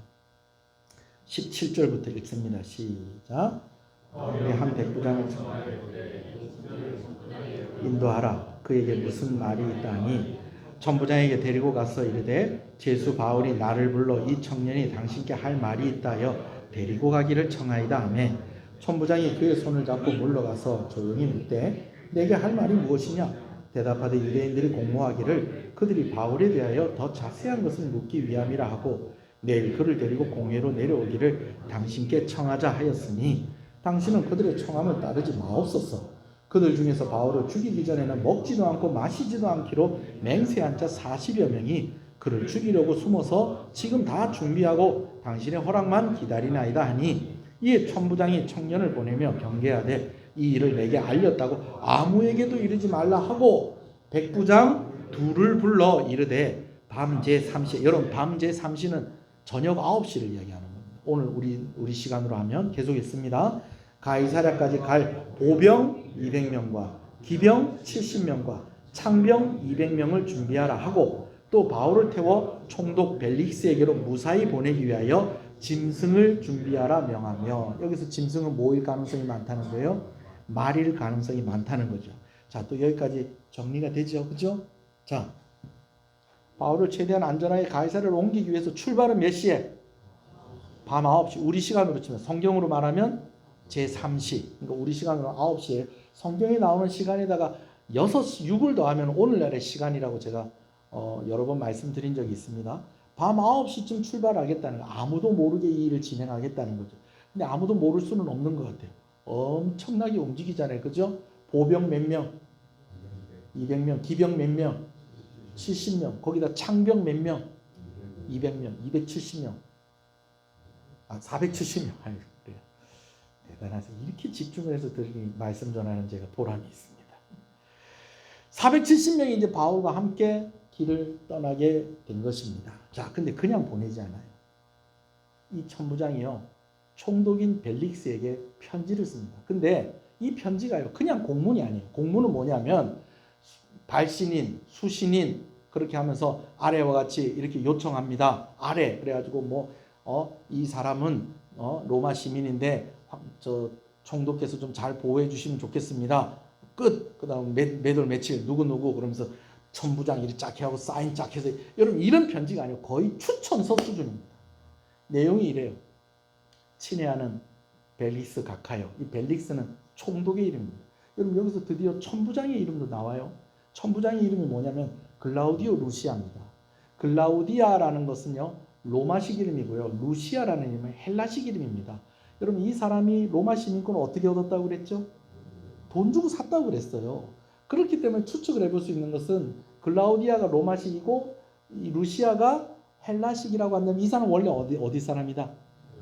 A: 17절부터 읽습니다. 시작. 우리 한 백부장을 인도하라. 그에게 무슨 말이 있다니 천부장에게 데리고 가서 이르되 제수 바울이 나를 불러 이 청년이 당신께 할 말이 있다 하여 데리고 가기를 청하이다 하매 천부장이 그의 손을 잡고 물러가서 조용히 묻되 내게 할 말이 무엇이냐 대답하되 유대인들이 공모하기를 그들이 바울에 대하여 더 자세한 것을 묻기 위함이라 하고 내일 그를 데리고 공회로 내려오기를 당신께 청하자 하였으니 당신은 그들의 청함을 따르지 마옵소서. 그들 중에서 바울을 죽이기 전에는 먹지도 않고 마시지도 않기로 맹세한 자 40여 명이 그를 죽이려고 숨어서 지금 다 준비하고 당신의 허락만 기다리나이다 하니 이에 천부장이 청년을 보내며 경계하되 이 일을 내게 알렸다고 아무에게도 이르지 말라 하고 백부장 둘을 불러 이르되 밤 제3시 여러분 밤 제3시는 저녁 9시를 이야기하는 겁니다. 오늘 우리 시간으로 하면 계속 읽습니다. 가이사랴까지 갈 보병 200명과 기병 70명과 창병 200명을 준비하라 하고 또 바울을 태워 총독 벨릭스에게로 무사히 보내기 위하여 짐승을 준비하라 명하며 여기서 짐승은 뭐일 가능성이 많다는 거예요? 말일 가능성이 많다는 거죠. 자, 또 여기까지 정리가 되죠. 그죠? 자, 바울을 최대한 안전하게 가이사랴로 옮기기 위해서 출발은 몇 시에? 밤 9시. 우리 시간으로 치면 성경으로 말하면 제3시. 그러니까 우리 시간으로 9시에 성경에 나오는 시간에다가 6시, 6을 더하면 오늘날의 시간이라고 제가 여러 번 말씀드린 적이 있습니다. 밤 9시쯤 출발하겠다는 거. 아무도 모르게 이 일을 진행하겠다는 거죠. 근데 아무도 모를 수는 없는 것 같아요. 엄청나게 움직이잖아요. 그죠? 보병 몇 명? 200명. 기병 몇 명? 70명. 거기다 창병 몇 명? 200명. 270명. 470명. 아유, 그래요. 대단하세요. 이렇게 집중을 해서 드리니 말씀 전하는 제가 보람이 있습니다. 470명이 이제 바울과 함께 길을 떠나게 된 것입니다. 자, 근데 그냥 보내지 않아요. 이 천부장이요, 총독인 벨릭스에게 편지를 씁니다. 근데 이 편지가요, 그냥 공문이 아니에요. 공문은 뭐냐면 발신인, 수신인 그렇게 하면서 아래와 같이 이렇게 요청합니다. 아래 그래가지고 이 사람은 로마 시민인데 저 총독께서 좀 잘 보호해 주시면 좋겠습니다. 끝. 그다음 몇 월 며칠 누구 그러면서 천부장 이렇게 쫙 하고 사인 쫙 해서, 여러분 이런 편지가 아니고 거의 추천서 수준입니다. 내용이 이래요. 친애하는 벨릭스 각하여. 이 벨릭스는 총독의 이름입니다. 여러분 여기서 드디어 천부장의 이름도 나와요. 천부장의 이름이 뭐냐면 글라우디오 루시아입니다. 글라우디아라는 것은요 로마식 이름이고요, 루시아라는 이름은 헬라식 이름입니다. 여러분 이 사람이 로마 시민권을 어떻게 얻었다고 그랬죠? 돈 주고 샀다고 그랬어요. 그렇기 때문에 추측을 해볼 수 있는 것은 글라우디아가 로마식이고 이 루시아가 헬라식이라고 한다면 이 사람은 원래 어디 사람이다?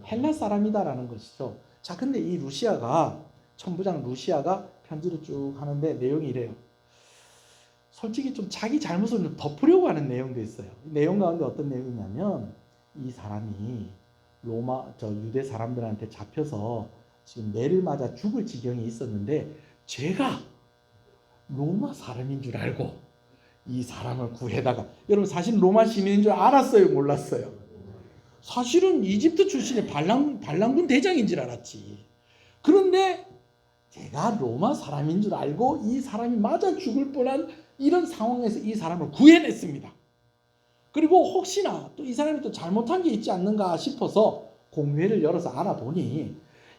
A: 헬라 사람이다라는 것이죠. 자, 근데 이 루시아가, 천부장 루시아가 편지를 쭉 하는데 내용이 이래요. 솔직히 좀 자기 잘못을 좀 덮으려고 하는 내용도 있어요. 내용 가운데 어떤 내용이냐면 이 사람이 유대 사람들한테 잡혀서 지금 매를 맞아 죽을 지경이 있었는데 제가 로마 사람인 줄 알고 이 사람을 구해다가, 여러분 사실 로마 시민인 줄 알았어요, 몰랐어요? 사실은 이집트 출신의 반란군 대장인 줄 알았지. 그런데 제가 로마 사람인 줄 알고 이 사람이 맞아 죽을 뻔한 이런 상황에서 이 사람을 구해냈습니다. 그리고 혹시나 또 이 사람이 또 잘못한 게 있지 않는가 싶어서 공회를 열어서 알아보니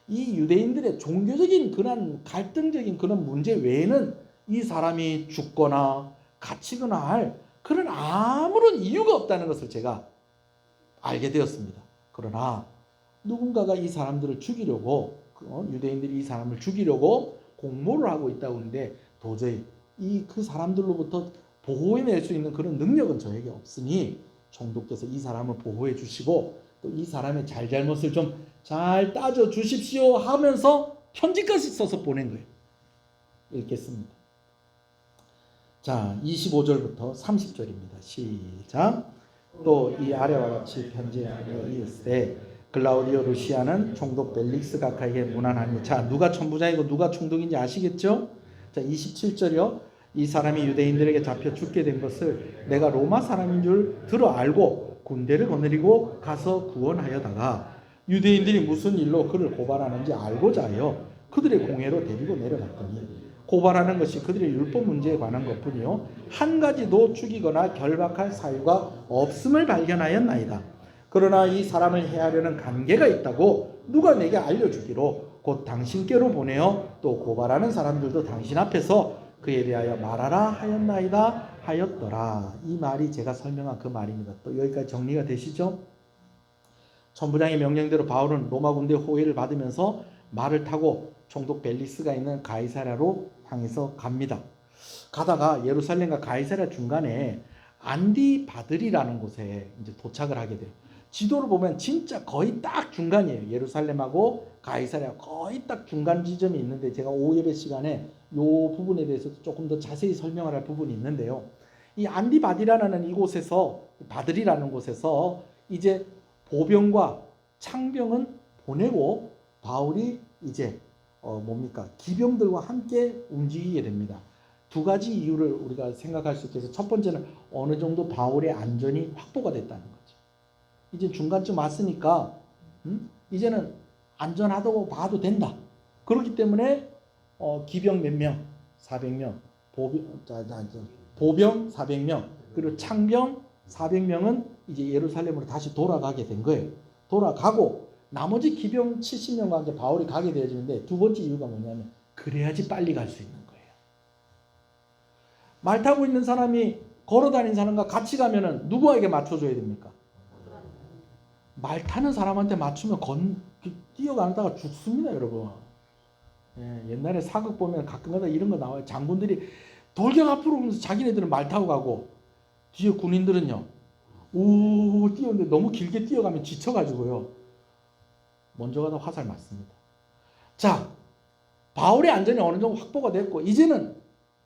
A: 이 유대인들의 종교적인 그런 갈등적인 그런 문제 외에는 이 사람이 죽거나 갇히거나 할 그런 아무런 이유가 없다는 것을 제가 알게 되었습니다. 그러나 누군가가 이 사람들을 죽이려고, 유대인들이 이 사람을 죽이려고 공모를 하고 있다고 하는데 도저히 그 사람들로부터 보호해낼 수 있는 그런 능력은 저에게 없으니 총독께서 이 사람을 보호해 주시고 또 이 사람의 잘잘못을 좀 잘 따져 주십시오 하면서 편지까지 써서 보낸 거예요. 읽겠습니다. 자, 25절부터 30절입니다. 시작. 또 이 아래와 같이 편지하여 이르되 글라우디오 루시아는 총독 벨릭스 각하에게 문안하니. 자, 누가 천부장이고 누가 총독인지 아시겠죠? 자, 27절이요. 이 사람이 유대인들에게 잡혀 죽게 된 것을 내가 로마 사람인 줄 들어 알고 군대를 거느리고 가서 구원하여다가 유대인들이 무슨 일로 그를 고발하는지 알고자 하여 그들의 공회로 데리고 내려갔더니 고발하는 것이 그들의 율법 문제에 관한 것뿐이요 한 가지도 죽이거나 결박할 사유가 없음을 발견하였나이다. 그러나 이 사람을 해하려는 관계가 있다고 누가 내게 알려주기로 곧 당신께로 보내어 또 고발하는 사람들도 당신 앞에서 그에 대하여 말하라 하였나이다 하였더라. 이 말이 제가 설명한 그 말입니다. 또 여기까지 정리가 되시죠? 천부장의 명령대로 바울은 로마 군대 호위를 받으면서 말을 타고 총독 벨릭스가 있는 가이사랴로 향해서 갑니다. 가다가 예루살렘과 가이사랴 중간에 안디바들이라는 곳에 이제 도착을 하게 돼요. 지도를 보면 진짜 거의 딱 중간이에요. 예루살렘하고 가이사랴 거의 딱 중간 지점이 있는데 제가 오후 예배 시간에 이 부분에 대해서 조금 더 자세히 설명을 할 부분이 있는데요. 이 안디바디라는 이곳에서, 바들이라는 곳에서 이제 보병과 창병은 보내고 바울이 이제 기병들과 함께 움직이게 됩니다. 두 가지 이유를 우리가 생각할 수 있겠어요. 첫 번째는 어느 정도 바울의 안전이 확보가 됐다는 거죠. 이제 중간쯤 왔으니까 이제는 안전하다고 봐도 된다. 그렇기 때문에 기병 몇 명? 400명. 보병 400명. 그리고 창병 400명은 이제 예루살렘으로 다시 돌아가게 된 거예요. 돌아가고 나머지 기병 70명과 함께 바울이 가게 되어지는데 두 번째 이유가 뭐냐면 그래야지 빨리 갈 수 있는 거예요. 말 타고 있는 사람이 걸어 다니는 사람과 같이 가면은 누구에게 맞춰줘야 됩니까? 말 타는 사람한테 맞추면 뛰어가다가 죽습니다, 여러분. 옛날에 사극 보면 가끔가다 이런 거 나와요. 장군들이 돌격 앞으로 오면서 자기네들은 말 타고 가고 뒤에 군인들은요 뛰었는데 너무 길게 뛰어가면 지쳐가지고요 먼저 가다 화살 맞습니다. 자, 바울의 안전이 어느 정도 확보가 됐고 이제는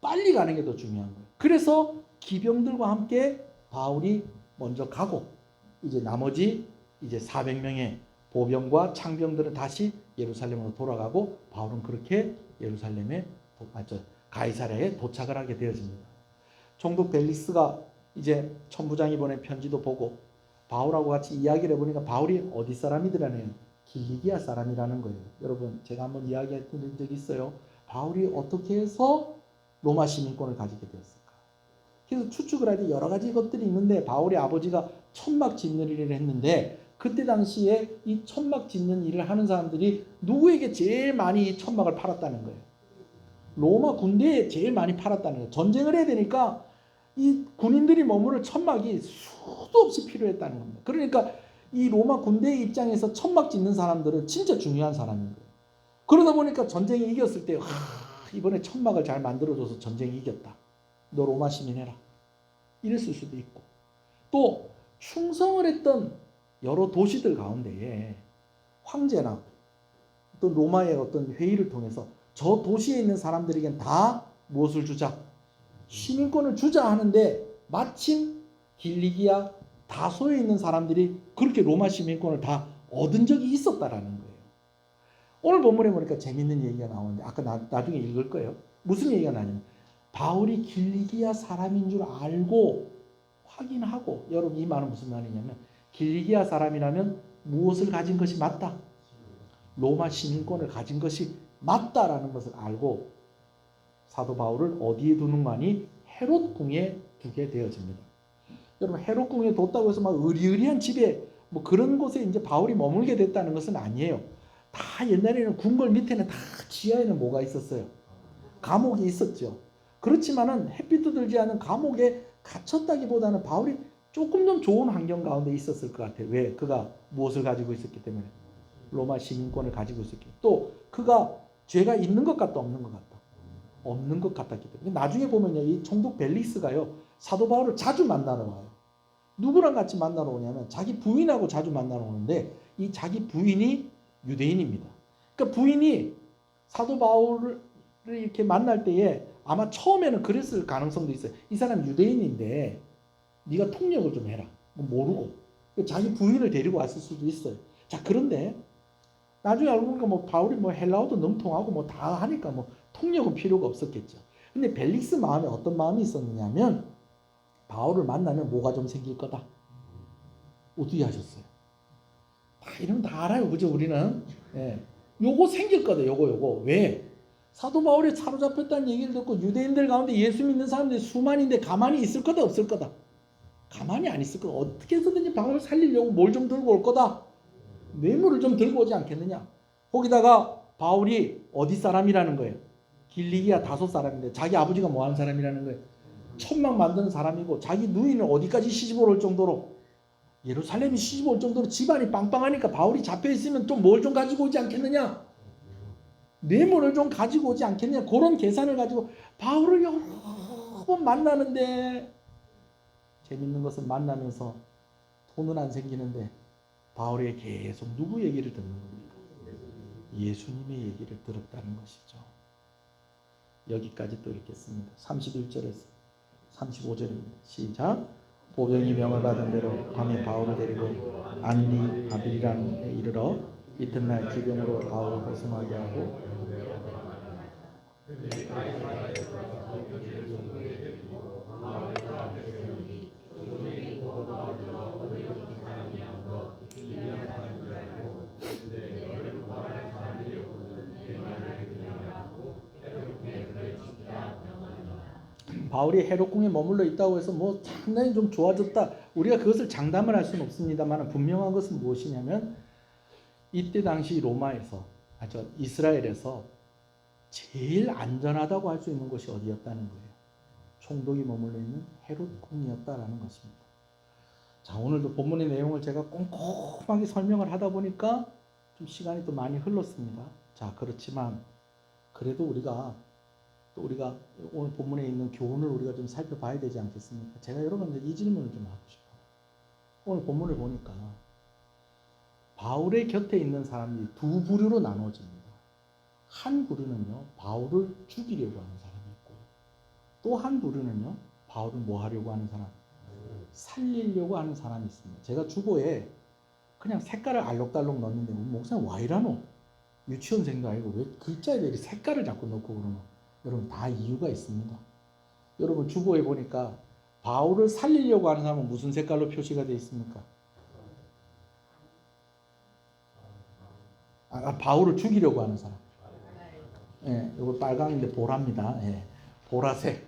A: 빨리 가는 게 더 중요한 거예요. 그래서 기병들과 함께 바울이 먼저 가고 이제 나머지 이제 400명의 보병과 창병들은 다시 예루살렘으로 돌아가고 바울은 그렇게 예루살렘에 가이사랴에 도착을 하게 되어집니다. 총독 벨리스가 이제 천부장이 보낸 편지도 보고 바울하고 같이 이야기를 해보니까 바울이 어디 사람이더라네요. 길리기아 사람이라는 거예요. 여러분 제가 한번 이야기했던 적이 있어요. 바울이 어떻게 해서 로마 시민권을 가지게 되었을까? 그래서 추측을 할 때 여러 가지 것들이 있는데 바울의 아버지가 천막 짓는 일을 했는데 그때 당시에 이 천막 짓는 일을 하는 사람들이 누구에게 제일 많이 이 천막을 팔았다는 거예요. 로마 군대에 제일 많이 팔았다는 거예요. 전쟁을 해야 되니까 이 군인들이 머무를 천막이 수도 없이 필요했다는 겁니다. 그러니까 이 로마 군대의 입장에서 천막 짓는 사람들은 진짜 중요한 사람인 거예요. 그러다 보니까 전쟁이 이겼을 때 이번에 천막을 잘 만들어줘서 전쟁이 이겼다. 너 로마 시민 해라. 이랬을 수도 있고 또 충성을 했던 여러 도시들 가운데에 황제나 어떤 로마의 어떤 회의를 통해서 저 도시에 있는 사람들에겐 다 무엇을 주자? 시민권을 주자 하는데 마침 길리기아 다소에 있는 사람들이 그렇게 로마 시민권을 다 얻은 적이 있었다라는 거예요. 오늘 본문에 보니까 재밌는 얘기가 나오는데 아까 나중에 읽을 거예요. 무슨 얘기가 나냐면 바울이 길리기아 사람인 줄 알고 확인하고 여러분 이 말은 무슨 말이냐면 길리기아 사람이라면 무엇을 가진 것이 맞다? 로마 시민권을 가진 것이 맞다라는 것을 알고 사도 바울을 어디에 두는가니 헤롯 궁에 두게 되어집니다. 여러분 헤롯 궁에 뒀다고 해서 막 의리의리한 집에 뭐 그런 곳에 이제 바울이 머물게 됐다는 것은 아니에요. 다 옛날에는 궁궐 밑에는 다 지하에는 뭐가 있었어요? 감옥이 있었죠. 그렇지만은 햇빛도 들지 않은 감옥에 갇혔다기보다는 바울이 조금 좀 좋은 환경 가운데 있었을 것 같아요. 왜? 그가 무엇을 가지고 있었기 때문에 로마 시민권을 가지고 있었기 때문에 또 그가 죄가 있는 것 같다 없는 것 같다 없는 것 같았기 때문에 나중에 보면요 이 총독 벨리스가요 사도 바울을 자주 만나러 와요. 누구랑 같이 만나러 오냐면 자기 부인하고 자주 만나러 오는데 이 자기 부인이 유대인입니다. 그러니까 부인이 사도 바울을 이렇게 만날 때에 아마 처음에는 그랬을 가능성도 있어요. 이 사람 유대인인데 네가 통역을 좀 해라. 뭐 모르고 자기 부인을 데리고 왔을 수도 있어요. 자 그런데 나중에 알고 보니까 뭐 바울이 뭐 헬라어도 능통하고 뭐 다 하니까 뭐 통역은 필요가 없었겠죠. 근데 벨릭스 마음에 어떤 마음이 있었느냐면 바울을 만나면 뭐가 좀 생길 거다. 어떻게 하셨어요? 다 이러면 다 알아요. 그죠 우리는? 예. 요거 생길 거다. 요거. 왜? 사도 바울이 사로잡혔다는 얘기를 듣고 유대인들 가운데 예수 믿는 사람들이 수만인데 가만히 있을 거다 없을 거다? 가만히 안 있을 거다. 어떻게 해서든지 바울을 살리려고 뭘 좀 들고 올 거다. 뇌물을 좀 들고 오지 않겠느냐. 거기다가 바울이 어디 사람이라는 거예요? 길리기아 다소 사람인데 자기 아버지가 뭐 하는 사람이라는 거예요? 천막 만드는 사람이고 자기 누이는 어디까지 시집 올 정도로 예루살렘이 시집 올 정도로 집안이 빵빵하니까 바울이 잡혀있으면 좀 뭘 좀 가지고 오지 않겠느냐. 뇌물을 좀 가지고 오지 않겠느냐. 그런 계산을 가지고 바울을 여러 번 만나는데 재밌는 것은 만나면서 돈은 안 생기는데 바울이 계속 누구 얘기를 듣는 겁니까? 예수님의 얘기를 들었다는 것이죠. 여기까지 또 읽겠습니다. 31절에서 35절입니다. 시작. 보병이 명을 받은 대로 밤에 바울을 데리고 안리 아빌이라는 데 이르러 이튿날 기병으로 바울을 호송하게 하고 바울이 헤롯궁에 머물러 있다고 해서 뭐 상당히 좀 좋아졌다. 우리가 그것을 장담을 할 수는 없습니다만 분명한 것은 무엇이냐면 이때 당시 로마에서 이스라엘에서 제일 안전하다고 할 수 있는 곳이 어디였다는 거예요. 총독이 머물러 있는 헤롯궁이었다라는 것입니다. 자 오늘도 본문의 내용을 제가 꼼꼼하게 설명을 하다 보니까 좀 시간이 또 많이 흘렀습니다. 자 그렇지만 그래도 우리가 오늘 본문에 있는 교훈을 우리가 좀 살펴봐야 되지 않겠습니까? 제가 여러분들 이 질문을 좀 하고 싶어요. 오늘 본문을 보니까 바울의 곁에 있는 사람이 두 부류로 나눠집니다. 한 부류는요 바울을 죽이려고 하는 사람이 있고 또 한 부류는요 바울을 뭐 하려고 하는 사람? 살리려고 하는 사람이 있습니다. 제가 주보에 그냥 색깔을 알록달록 넣었는데 목사님 와 이러노? 유치원생도 아니고 왜 글자에 색깔을 자꾸 넣고 그러노? 여러분 다 이유가 있습니다. 여러분 주보에 보니까 바울을 살리려고 하는 사람은 무슨 색깔로 표시가 되어 있습니까? 바울을 죽이려고 하는 사람. 예, 이거 빨강인데 보라입니다. 예, 보라색.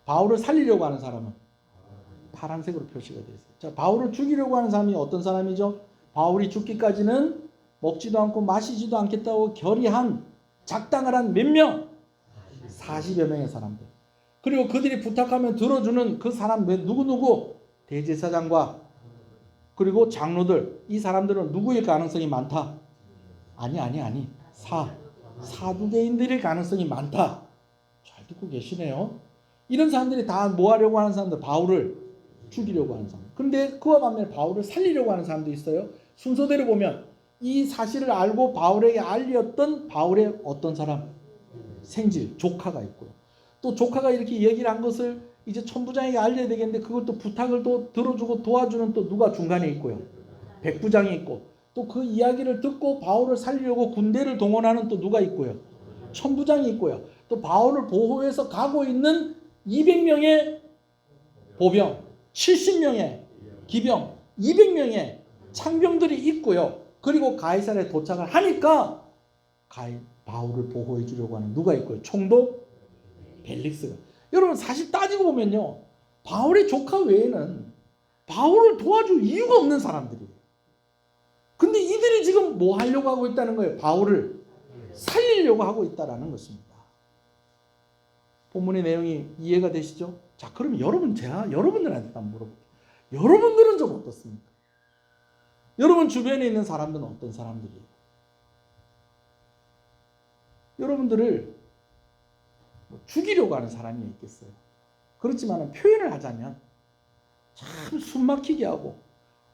A: 바울을 살리려고 하는 사람은 파란색으로 표시가 되어 있어요. 자, 바울을 죽이려고 하는 사람이 어떤 사람이죠? 바울이 죽기까지는 먹지도 않고 마시지도 않겠다고 결의한 작당을 한 몇 명? 40여 명의 사람들. 그리고 그들이 부탁하면 들어주는 그 사람 누구? 대제사장과 그리고 장로들. 이 사람들은 누구일 가능성이 많다? 아니. 사두개인들일 가능성이 많다. 잘 듣고 계시네요. 이런 사람들이 다 뭐 하려고 하는 사람들? 바울을 죽이려고 하는 사람. 그런데 그와 반면에 바울을 살리려고 하는 사람도 있어요. 순서대로 보면 이 사실을 알고 바울에게 알렸던 바울의 어떤 사람? 생질, 조카가 있고요. 또 조카가 이렇게 얘기를 한 것을 이제 천부장에게 알려야 되겠는데 그걸 또 부탁을 또 들어주고 도와주는 또 누가 중간에 있고요. 백부장이 있고 또 그 이야기를 듣고 바울을 살리려고 군대를 동원하는 또 누가 있고요. 천부장이 있고요. 또 바울을 보호해서 가고 있는 200명의 보병, 70명의 기병, 200명의 창병들이 있고요. 그리고 가이사랴에 도착을 하니까 바울을 보호해 주려고 하는 누가 있고요. 총독 벨릭스가. 여러분 사실 따지고 보면요. 바울의 조카 외에는 바울을 도와줄 이유가 없는 사람들이에요. 근데 이들이 지금 뭐 하려고 하고 있다는 거예요? 바울을 살리려고 하고 있다는 것입니다. 본문의 내용이 이해가 되시죠? 자, 그럼 제가 여러분들한테 한번 물어볼게요. 여러분들은 좀 어떻습니까? 여러분 주변에 있는 사람들은 어떤 사람들이에요? 여러분들을 죽이려고 하는 사람이 있겠어요. 그렇지만 표현을 하자면 참 숨막히게 하고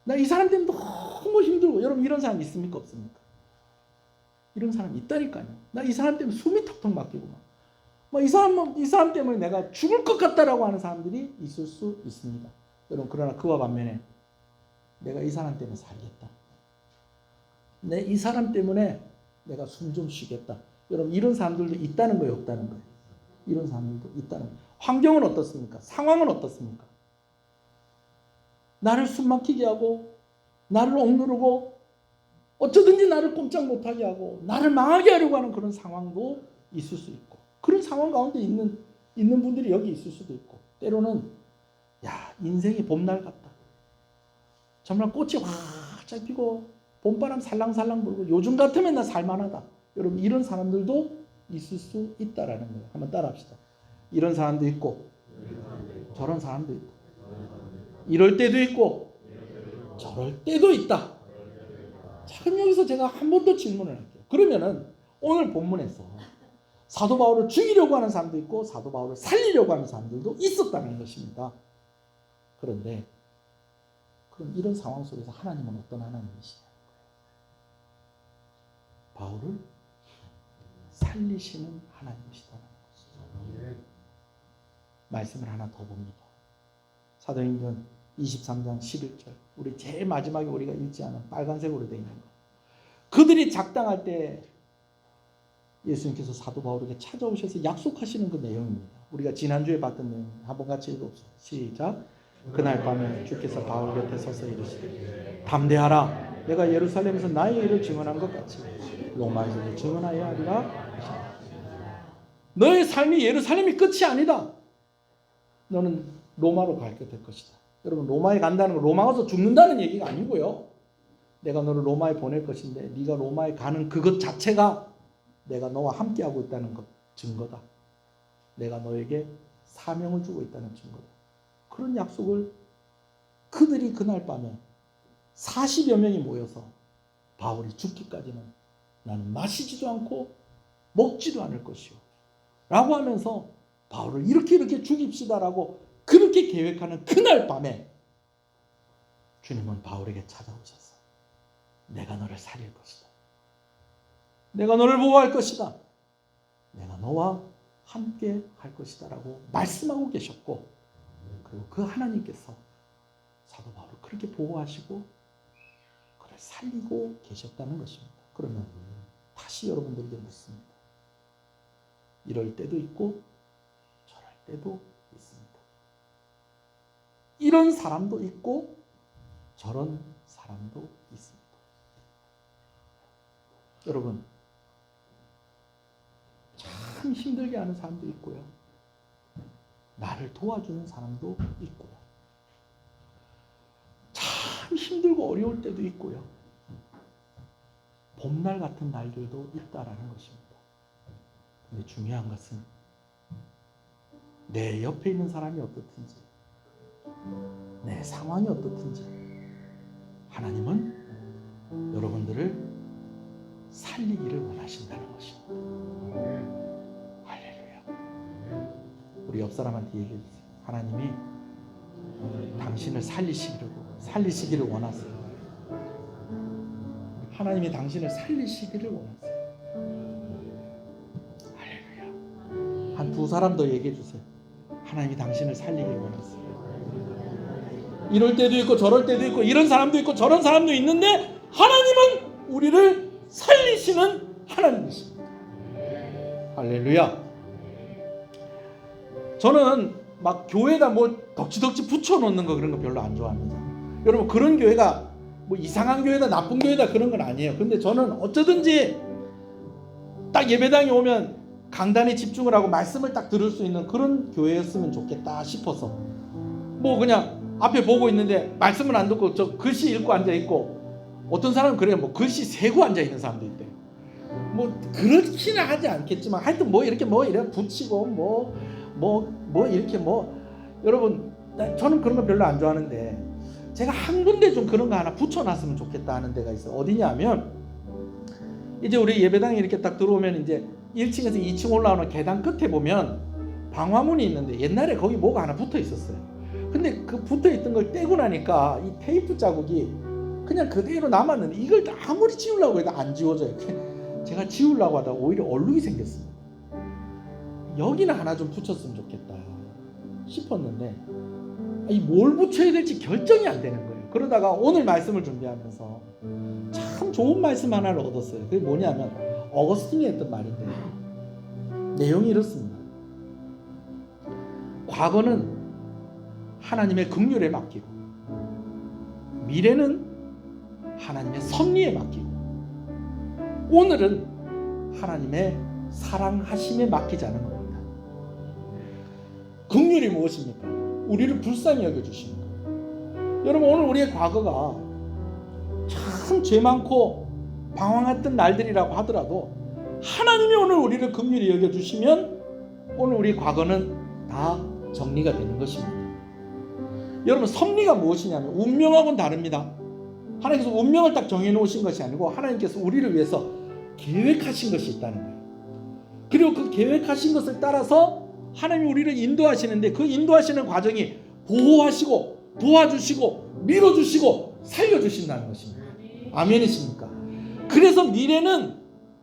A: 나 이 사람 때문에 너무 힘들고 여러분 이런 사람 있습니까? 없습니까? 이런 사람 있다니까요. 나 이 사람 때문에 숨이 턱턱 막히고 이 사람 때문에 내가 죽을 것 같다라고 하는 사람들이 있을 수 있습니다. 여러분 그러나 그와 반면에 내가 이 사람 때문에 살겠다. 이 사람 때문에 내가 숨 좀 쉬겠다. 여러분 이런 사람들도 있다는 거예요, 없다는 거예요? 이런 사람들도 있다는 거예요. 환경은 어떻습니까? 상황은 어떻습니까? 나를 숨 막히게 하고 나를 억누르고 어쩌든지 나를 꼼짝 못하게 하고 나를 망하게 하려고 하는 그런 상황도 있을 수 있고 그런 상황 가운데 있는 분들이 여기 있을 수도 있고 때로는 인생이 봄날 같다. 정말 꽃이 활짝 피고 봄바람 살랑살랑 불고 요즘 같으면 나 살만하다. 여러분 이런 사람들도 있을 수 있다라는 거예요. 한번 따라합시다. 이런 사람도 있고 저런 사람도 있고 이럴 때도 있고 저럴 때도 있다. 자, 그럼 여기서 제가 한 번 더 질문을 할게요. 그러면은 오늘 본문에서 사도 바울을 죽이려고 하는 사람도 있고 사도 바울을 살리려고 하는 사람들도 있었다는 것입니다. 그런데 그럼 이런 상황 속에서 하나님은 어떤 하나님이시냐는 거예요. 바울을 살리시는 하나님이시다는 것이죠. 말씀을 하나 더 봅니다. 사도행전 23장 11절 우리 제일 마지막에 우리가 읽지 않은 빨간색으로 되어 있는 거. 그들이 작당할 때 예수님께서 사도 바울에게 찾아오셔서 약속하시는 그 내용입니다. 우리가 지난주에 봤던 내용 한번 같이 읽어봅시다. 시작. 그날 밤에 주께서 바울 곁에 서서 이르시되 담대하라. 내가 예루살렘에서 나의 일을 증언한 것 같이 로마에서도 증언하여야 하리라. 너의 삶이 예루살렘이 끝이 아니다. 너는 로마로 갈 것이다. 여러분 로마에 간다는 건 로마 가서 죽는다는 얘기가 아니고요. 내가 너를 로마에 보낼 것인데 네가 로마에 가는 그것 자체가 내가 너와 함께하고 있다는 것 증거다. 내가 너에게 사명을 주고 있다는 증거다. 그런 약속을 그들이 그날 밤에 40여 명이 모여서 바울이 죽기까지는 나는 마시지도 않고 먹지도 않을 것이요 라고 하면서 바울을 이렇게 죽입시다라고 그렇게 계획하는 그날 밤에 주님은 바울에게 찾아오셔서 내가 너를 살릴 것이다. 내가 너를 보호할 것이다. 내가 너와 함께 할 것이다 라고 말씀하고 계셨고 그리고 그 하나님께서 사도 바울을 그렇게 보호하시고 그를 살리고 계셨다는 것입니다. 그러면 다시 여러분들에게 묻습니다. 이럴 때도 있고 저럴 때도 있습니다. 이런 사람도 있고 저런 사람도 있습니다. 여러분, 참 힘들게 하는 사람도 있고요. 나를 도와주는 사람도 있고요. 참 힘들고 어려울 때도 있고요. 봄날 같은 날들도 있다라는 것입니다. 근데 중요한 것은 내 옆에 있는 사람이 어떻든지 내 상황이 어떻든지 하나님은 여러분들을 살리기를 원하신다는 것입니다. 할렐루야. 우리 옆 사람한테 얘기해 주세요. 하나님이 당신을 살리시기를 원하세요. 하나님이 당신을 살리시기를 원하세요. 할렐루야. 한 두 사람 더 얘기해 주세요. 하나님이 당신을 살리기를 원하세요. 이럴 때도 있고 저럴 때도 있고 이런 사람도 있고 저런 사람도 있는데 하나님은 우리를 살리시는 하나님이십니다. 할렐루야. 저는 막 교회에다 뭐 덕지덕지 붙여놓는 거 그런 거 별로 안 좋아합니다. 여러분, 그런 교회가 뭐 이상한 교회다 나쁜 교회다 그런 건 아니에요. 근데 저는 어쩌든지 딱 예배당에 오면 강단에 집중을 하고 말씀을 딱 들을 수 있는 그런 교회였으면 좋겠다 싶어서 뭐 그냥 앞에 보고 있는데 말씀을 안 듣고 저 글씨 읽고 앉아있고, 어떤 사람은 그래요. 뭐 글씨 세고 앉아있는 사람도 있대요. 뭐 그렇지는 하지 않겠지만 하여튼 뭐 이렇게 붙이고 뭐 이렇게 여러분, 저는 그런 거 별로 안 좋아하는데 제가 한 군데 좀 그런 거 하나 붙여놨으면 좋겠다 하는 데가 있어요. 어디냐면 이제 우리 예배당에 이렇게 딱 들어오면 이제 1층에서 2층 올라오는 계단 끝에 보면 방화문이 있는데 옛날에 거기 뭐가 하나 붙어 있었어요. 근데 그 붙어 있던 걸 떼고 나니까 이 테이프 자국이 그냥 그대로 남았는데 이걸 아무리 지우려고 해도 안 지워져요. 제가 지우려고 하다가 오히려 얼룩이 생겼습니다. 여기는 하나 좀 붙였으면 좋겠다 싶었는데 뭘 붙여야 될지 결정이 안 되는 거예요. 그러다가 오늘 말씀을 준비하면서 참 좋은 말씀 하나를 얻었어요. 그게 뭐냐면 어거스틴이 했던 말인데 내용이 이렇습니다. 과거는 하나님의 긍휼에 맡기고 미래는 하나님의 섭리에 맡기고 오늘은 하나님의 사랑하심에 맡기자는 겁니다. 긍휼이 무엇입니까? 우리를 불쌍히 여겨주시는 거예요. 여러분, 오늘 우리의 과거가 참 죄 많고 방황했던 날들이라고 하더라도 하나님이 오늘 우리를 긍휼히 여겨주시면 오늘 우리 과거는 다 정리가 되는 것입니다. 여러분, 섭리가 무엇이냐면 운명하고는 다릅니다. 하나님께서 운명을 딱 정해놓으신 것이 아니고 하나님께서 우리를 위해서 계획하신 것이 있다는 거예요. 그리고 그 계획하신 것을 따라서 하나님이 우리를 인도하시는데 그 인도하시는 과정이 보호하시고 도와주시고 밀어주시고 살려주신다는 것입니다. 아멘이십니까? 그래서 미래는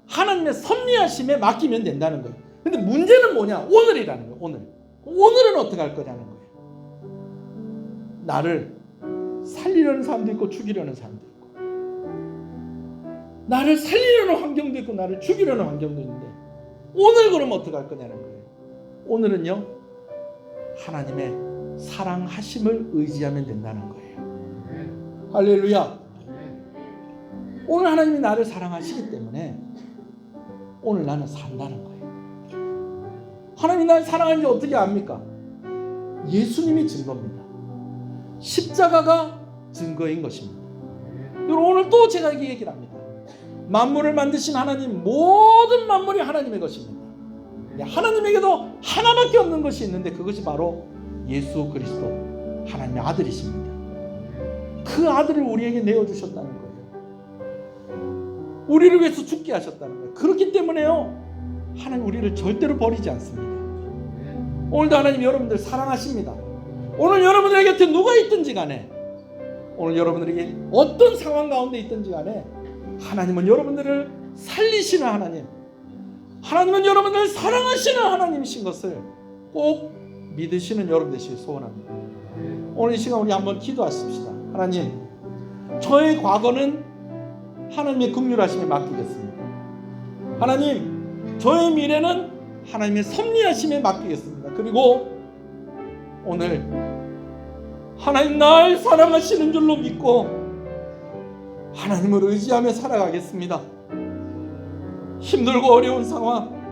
A: 하나님의 섭리하심에 맡기면 된다는 거예요. 근데 문제는 뭐냐? 오늘이라는 거예요. 오늘은 어떻게 할 거냐는 거예요. 나를 살리려는 사람도 있고 죽이려는 사람도 있고, 나를 살리려는 환경도 있고 나를 죽이려는 환경도 있는데 오늘 그럼 어떻게 할 거냐는 거예요. 오늘은요, 하나님의 사랑하심을 의지하면 된다는 거예요. 할렐루야. 오늘 하나님이 나를 사랑하시기 때문에 오늘 나는 산다는 거예요. 하나님이 나를 사랑하는지 어떻게 압니까? 예수님이 증거입니다. 십자가가 증거인 것입니다. 여러분, 오늘 또 제가 이 얘기를 합니다. 만물을 만드신 하나님, 모든 만물이 하나님의 것입니다. 하나님에게도 하나밖에 없는 것이 있는데 그것이 바로 예수 그리스도 하나님의 아들이십니다. 그 아들을 우리에게 내어주셨다는 거예요. 우리를 위해서 죽게 하셨다는 거예요. 그렇기 때문에요, 하나님 우리를 절대로 버리지 않습니다. 오늘도 하나님 여러분들 사랑하십니다. 오늘 여러분들 곁에 누가 있든지 간에, 오늘 여러분들에게 어떤 상황 가운데 있든지 간에 하나님은 여러분들을 살리시는 하나님, 하나님은 여러분들을 사랑하시는 하나님이신 것을 꼭 믿으시는 여러분 되시길 소원합니다. 오늘 이 시간 우리 한번 기도하십시다. 하나님, 저의 과거는 하나님의 긍휼하심에 맡기겠습니다. 하나님, 저의 미래는 하나님의 섭리하심에 맡기겠습니다. 그리고 오늘 하나님 날 사랑하시는 줄로 믿고 하나님을 의지하며 살아가겠습니다. 힘들고 어려운 상황,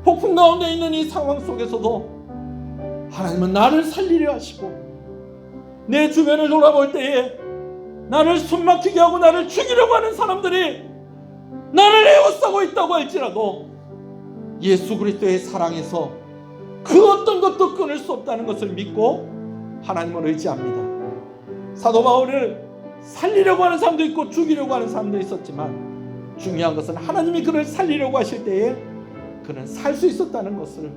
A: 폭풍 가운데 있는 이 상황 속에서도 하나님은 나를 살리려 하시고 내 주변을 돌아볼 때에 나를 숨막히게 하고 나를 죽이려고 하는 사람들이 나를 에워싸고 있다고 할지라도 예수 그리스도의 사랑에서 그 어떤 것도 끊을 수 없다는 것을 믿고 하나님을 의지합니다. 사도 바울을 살리려고 하는 사람도 있고 죽이려고 하는 사람도 있었지만 중요한 것은 하나님이 그를 살리려고 하실 때에 그는 살 수 있었다는 것을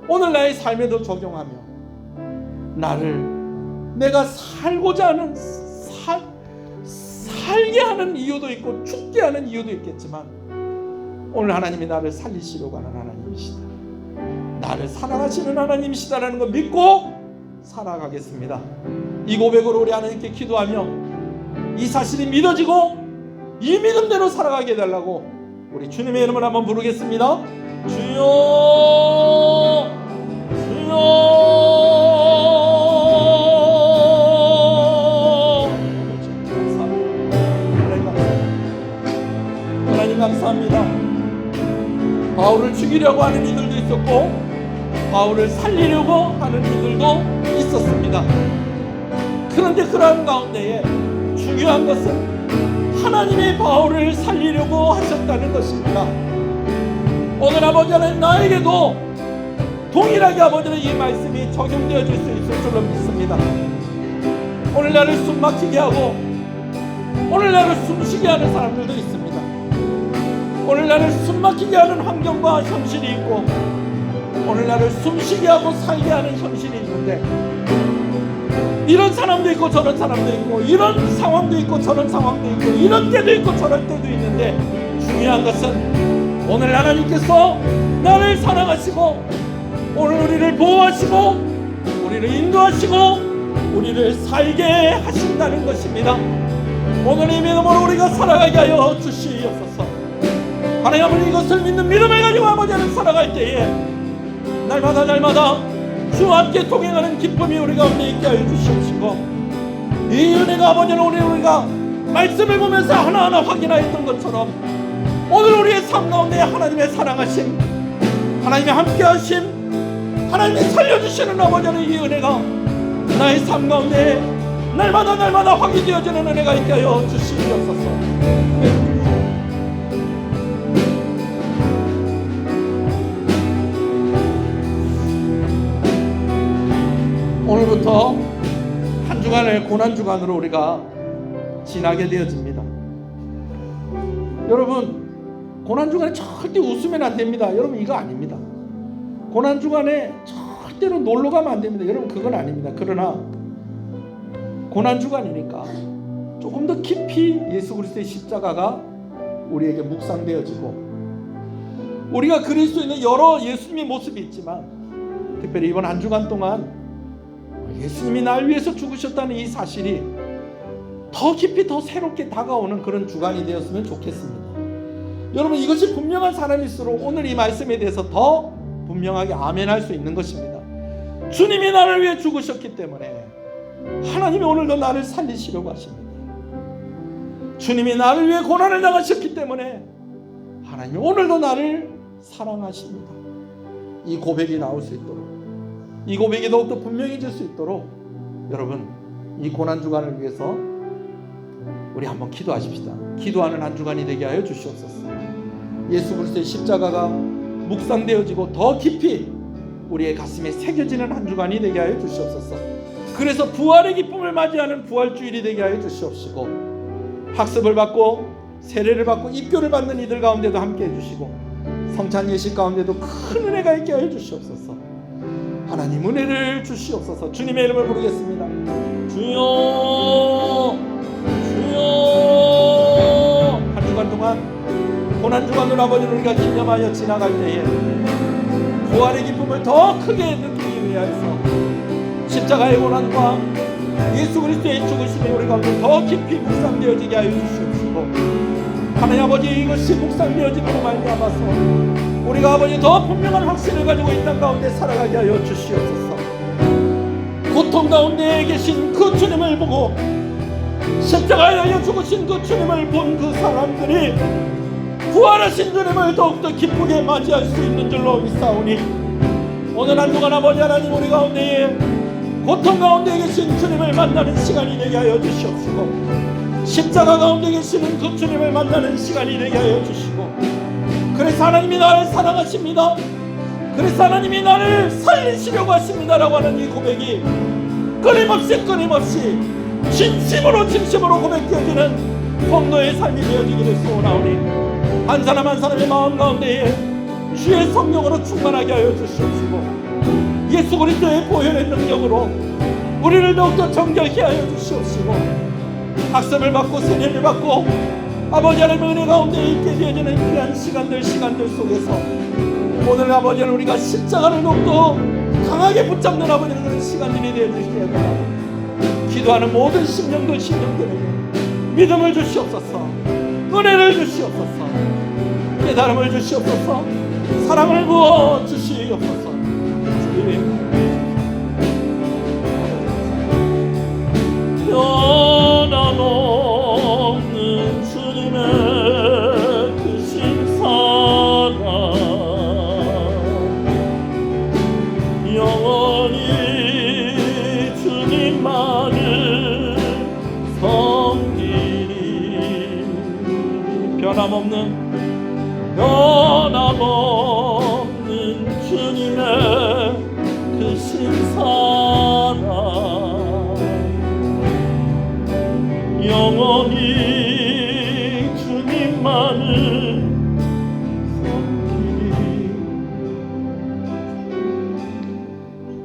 A: 오늘 나의 삶에도 적용하며 나를 내가 살고자 하는 살게 하는 이유도 있고 죽게 하는 이유도 있겠지만 오늘 하나님이 나를 살리시려고 하는 하나님이시다, 나를 사랑하시는 하나님이시다라는 걸 믿고 살아가겠습니다. 이 고백으로 우리 하나님께 기도하며 이 사실이 믿어지고 이 믿음대로 살아가게 해달라고 우리 주님의 이름을 한번 부르겠습니다. 주여, 주여. 하나님 감사합니다. 바울을 죽이려고 하는 이들도 있었고 바울을 살리려고 하는 이들도 있었습니다. 그런데 그러한 가운데에 중요한 것은 하나님이 바울을 살리려고 하셨다는 것입니다. 오늘 아버지 하나님, 나에게도 동일하게 아버지 하나님 이 말씀이 적용되어질 수 있을 줄로 믿습니다. 오늘 나를 숨막히게 하고 오늘 나를 숨쉬게 하는 사람들도 있습니다. 오늘 나를 숨막히게 하는 환경과 현실이 있고 오늘 나를 숨쉬게 하고 살게 하는 현실이 있는데 이런 사람도 있고 저런 사람도 있고 이런 상황도 있고 저런 상황도 있고 이런 때도 있고 저런 때도 있는데 중요한 것은 오늘 하나님께서 나를 사랑하시고 오늘 우리를 보호하시고 우리를 인도하시고 우리를 살게 하신다는 것입니다. 오늘 이 믿음으로 우리가 살아가게 하여 주시옵소서. 하나님 아버지, 이것을 믿는 믿음을 가지고 아버지는 살아갈 때에 날마다 주와 함께 동행하는 기쁨이 우리 가운데 있게 하여 주시옵시고 이 은혜가 아버지는 우리가 말씀을 보면서 하나하나 확인하였던 것처럼 오늘 우리의 삶 가운데 하나님의 사랑하심, 하나님의 함께하심, 하나님이 살려주시는 아버지는 이 은혜가 나의 삶 가운데 날마다 확인되어지는 은혜가 있게 하여 주시옵소서. 오늘부터 한 주간을 고난주간으로 우리가 지나게 되어집니다. 여러분, 고난주간에 절대 웃으면 안 됩니다. 여러분, 이거 아닙니다. 고난주간에 절대로 놀러가면 안 됩니다. 여러분, 그건 아닙니다. 그러나 고난주간이니까 조금 더 깊이 예수 그리스도의 십자가가 우리에게 묵상되어지고 우리가 그릴 수 있는 여러 예수님의 모습이 있지만 특별히 이번 한 주간 동안 예수님이 날 위해서 죽으셨다는 이 사실이 더 깊이 더 새롭게 다가오는 그런 주간이 되었으면 좋겠습니다. 여러분, 이것이 분명한 사람일수록 오늘 이 말씀에 대해서 더 분명하게 아멘할 수 있는 것입니다. 주님이 나를 위해 죽으셨기 때문에 하나님이 오늘도 나를 살리시려고 하십니다. 주님이 나를 위해 고난을 당하셨기 때문에 하나님이 오늘도 나를 사랑하십니다. 이 고백이 나올 수 있도록, 이 고백이 더욱더 분명해질 수 있도록 여러분, 이 고난주간을 위해서 우리 한번 기도하십시다. 기도하는 한 주간이 되게 하여 주시옵소서. 예수 그리스도의 십자가가 묵상되어지고 더 깊이 우리의 가슴에 새겨지는 한 주간이 되게 하여 주시옵소서. 그래서 부활의 기쁨을 맞이하는 부활주일이 되게 하여 주시옵시고 학습을 받고 세례를 받고 입교를 받는 이들 가운데도 함께 해주시고 성찬 예식 가운데도 큰 은혜가 있게 하여 주시옵소서. 하나님 은혜를 주시옵소서. 주님의 이름을 부르겠습니다. 주여, 주여. 한 주간 동안 고난주간으로 아버지를 우리가 기념하여 지나갈 때에 부활의 기쁨을 더 크게 느끼기 위하여서
B: 십자가의 고난과 예수 그리스도의 죽으심이 우리 가운데 더 깊이 묵상되어지게 하여 주시옵시고, 하나님 아버지, 이것이 묵상되어짐으로 말미암아서 우리가 아버지 더 분명한 확신을 가지고 이 땅 가운데 살아가게 하여 주시옵소서. 고통 가운데 계신 그 주님을 보고 십자가에 달려 죽으신 그 주님을 본 그 사람들이 부활하신 주님을 더욱더 기쁘게 맞이할 수 있는 줄로 믿사오니, 오늘 한 주간 아버지 하나님 우리 가운데에 고통 가운데 계신 주님을 만나는 시간이 되게 하여 주시옵시고, 십자가 가운데 계시는 그 주님을 만나는 시간이 되게 하여 주시고, 그래서 하나님이 나를 사랑하십니다, 그래서 하나님이 나를 살리시려고 하십니다라고 하는 이 고백이 끊임없이 진심으로 고백되어지는 성도의 삶이 되어지기를 소원하오니, 한 사람 한 사람의 마음 가운데에 주의 성령으로 충만하게 하여 주시옵시고, 예수 그리스도의 보혈의 능력으로 우리를 더욱더 정결케 하여 주시옵시고, 학습을 받고 세례를 받고 아버지 하나님의 은혜 가운데 있게 되어지는 귀한 시간들 속에서 오늘 아버지 하나님 우리가 십자가를 더욱더 강하게 붙잡는 아버지는 그런 시간들이 되어주시기 바랍니다. 기도하는 모든 심령들에게 믿음을 주시옵소서, 은혜를 주시옵소서, 깨달음을 주시옵소서, 사랑을 부어 주시옵소서. 주님, 변함없는 주님의 크신 사랑 영원히 주님만을 섬기리. 변함없는 주님의 크신 사랑 영원히 주님만을 섬기리.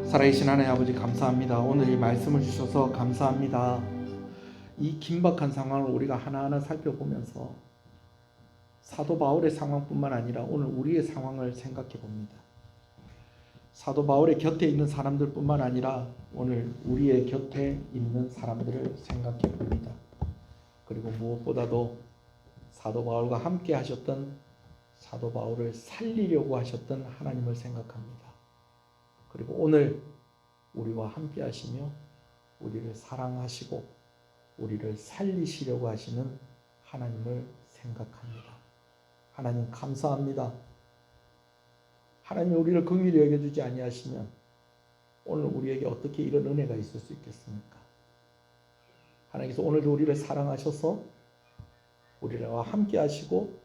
A: 살아계신 하나님 아버지 감사합니다. 오늘 이 말씀을 주셔서 감사합니다. 이 긴박한 상황을 우리가 하나하나 살펴보면서 사도 바울의 상황뿐만 아니라 오늘 우리의 상황을 생각해 봅니다. 사도 바울의 곁에 있는 사람들뿐만 아니라 오늘 우리의 곁에 있는 사람들을 생각해 봅니다. 그리고 무엇보다도 사도 바울과 함께 하셨던, 사도 바울을 살리려고 하셨던 하나님을 생각합니다. 그리고 오늘 우리와 함께 하시며 우리를 사랑하시고 우리를 살리시려고 하시는 하나님을 생각합니다. 하나님 감사합니다. 하나님 우리를 긍휼히 여겨주지 아니하시면 오늘 우리에게 어떻게 이런 은혜가 있을 수 있겠습니까? 하나님께서 오늘도 우리를 사랑하셔서 우리와 함께 하시고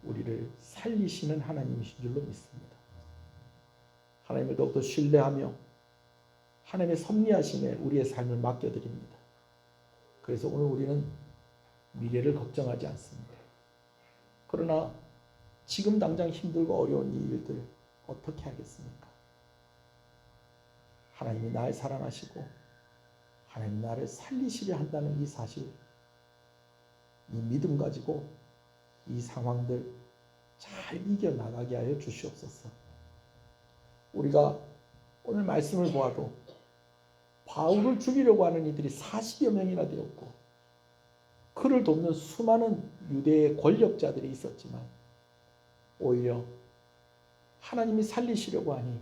A: 우리를 살리시는 하나님이신 줄로 믿습니다. 하나님을 더욱더 신뢰하며 하나님의 섭리하심에 우리의 삶을 맡겨드립니다. 그래서 오늘 우리는 미래를 걱정하지 않습니다. 그러나 지금 당장 힘들고 어려운 이 일들 어떻게 하겠습니까? 하나님이 날 사랑하시고 하나님 나를 살리시려 한다는 이 사실, 이 믿음 가지고 이 상황들 잘 이겨나가게 하여 주시옵소서. 우리가 오늘 말씀을 보아도 바울을 죽이려고 하는 이들이 40여 명이나 되었고 그를 돕는 수많은 유대의 권력자들이 있었지만 오히려 하나님이 살리시려고 하니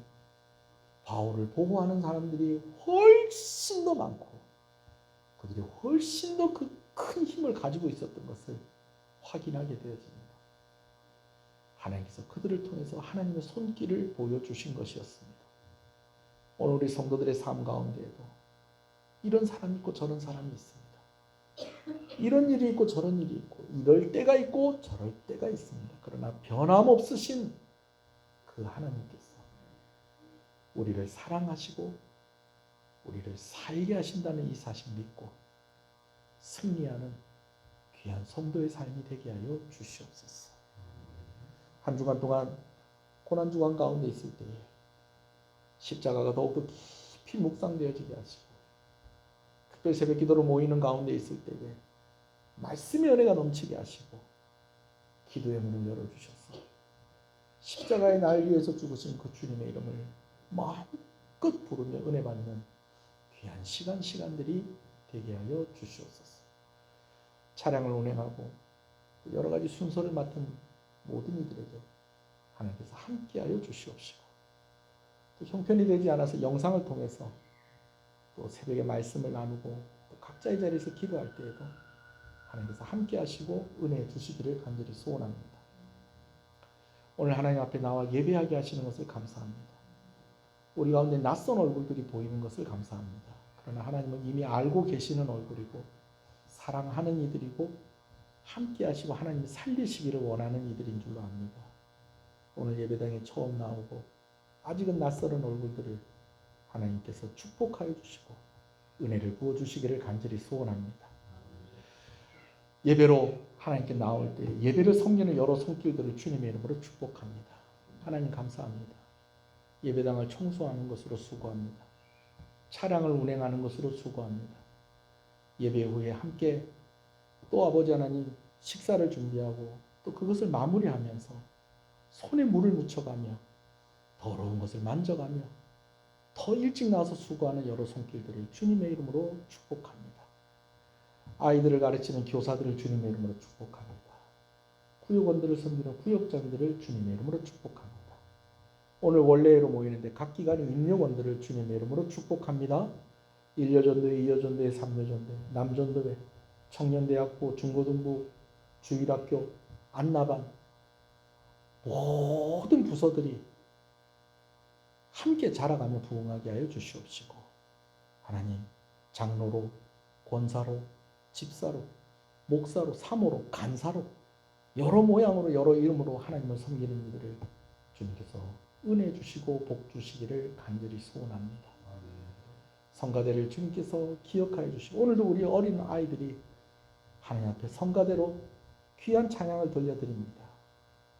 A: 바울을 보호하는 사람들이 훨씬 더 많고 그들이 훨씬 더 그 큰 힘을 가지고 있었던 것을 확인하게 되어집니다. 하나님께서 그들을 통해서 하나님의 손길을 보여주신 것이었습니다. 오늘 우리 성도들의 삶 가운데에도 이런 사람이 있고 저런 사람이 있습니다. 이런 일이 있고 저런 일이 있고 이럴 때가 있고 저럴 때가 있습니다. 그러나 변함없으신 그 하나님께서 우리를 사랑하시고 우리를 살게 하신다는 이 사실 믿고 승리하는 귀한 성도의 삶이 되게 하여 주시옵소서. 한 주간 동안 고난주간 가운데 있을 때에 십자가가 더욱더 깊이 묵상되어지게 하시고 특별 새벽 기도로 모이는 가운데 있을 때에 말씀의 은혜가 넘치게 하시고 기도의 문을 열어주셔서 십자가의 날 위해서 죽으신 그 주님의 이름을 마음껏 부르며 은혜 받는 귀한 시간들이 되게 하여 주시옵소서. 차량을 운행하고 여러 가지 순서를 맡은 모든 이들에게 하나님께서 함께하여 주시옵시고, 또 형편이 되지 않아서 영상을 통해서 또 새벽에 말씀을 나누고 또 각자의 자리에서 기도할 때에도 하나님께서 함께하시고 은혜 주시기를 간절히 소원합니다. 오늘 하나님 앞에 나와 예배하게 하시는 것을 감사합니다. 우리 가운데 낯선 얼굴들이 보이는 것을 감사합니다. 그러나 하나님은 이미 알고 계시는 얼굴이고 사랑하는 이들이고 함께하시고 하나님이 살리시기를 원하는 이들인 줄로 압니다. 오늘 예배당에 처음 나오고 아직은 낯설은 얼굴들을 하나님께서 축복하여 주시고 은혜를 부어주시기를 간절히 소원합니다. 예배로 하나님께 나올 때 예배를 섬기는 여러 손길들을 주님의 이름으로 축복합니다. 하나님 감사합니다. 예배당을 청소하는 것으로 수고합니다. 차량을 운행하는 것으로 수고합니다. 예배 후에 함께 또 아버지 하나님 식사를 준비하고 또 그것을 마무리하면서 손에 물을 묻혀가며 더러운 것을 만져가며 더 일찍 나와서 수고하는 여러 손길들을 주님의 이름으로 축복합니다. 아이들을 가르치는 교사들을 주님의 이름으로 축복합니다. 구역원들을 섬기는 구역장들을 주님의 이름으로 축복합니다. 오늘 원래로 모이는데 각 기관의 임력원들을 주님의 이름으로 축복합니다. 1여전도회, 2여전도회, 3여전도회, 남전도회, 청년대학부, 중고등부, 주일학교, 안나반 모든 부서들이 함께 자라가며 부흥하게 하여 주시옵시고, 하나님 장로로, 권사로, 집사로, 목사로, 사모로, 간사로 여러 모양으로 여러 이름으로 하나님을 섬기는 이들을 주님께서 은혜 주시고 복 주시기를 간절히 소원합니다. 성가대를 주님께서 기억하여 주시고, 오늘도 우리 어린 아이들이 하나님 앞에 성가대로 귀한 찬양을 돌려드립니다.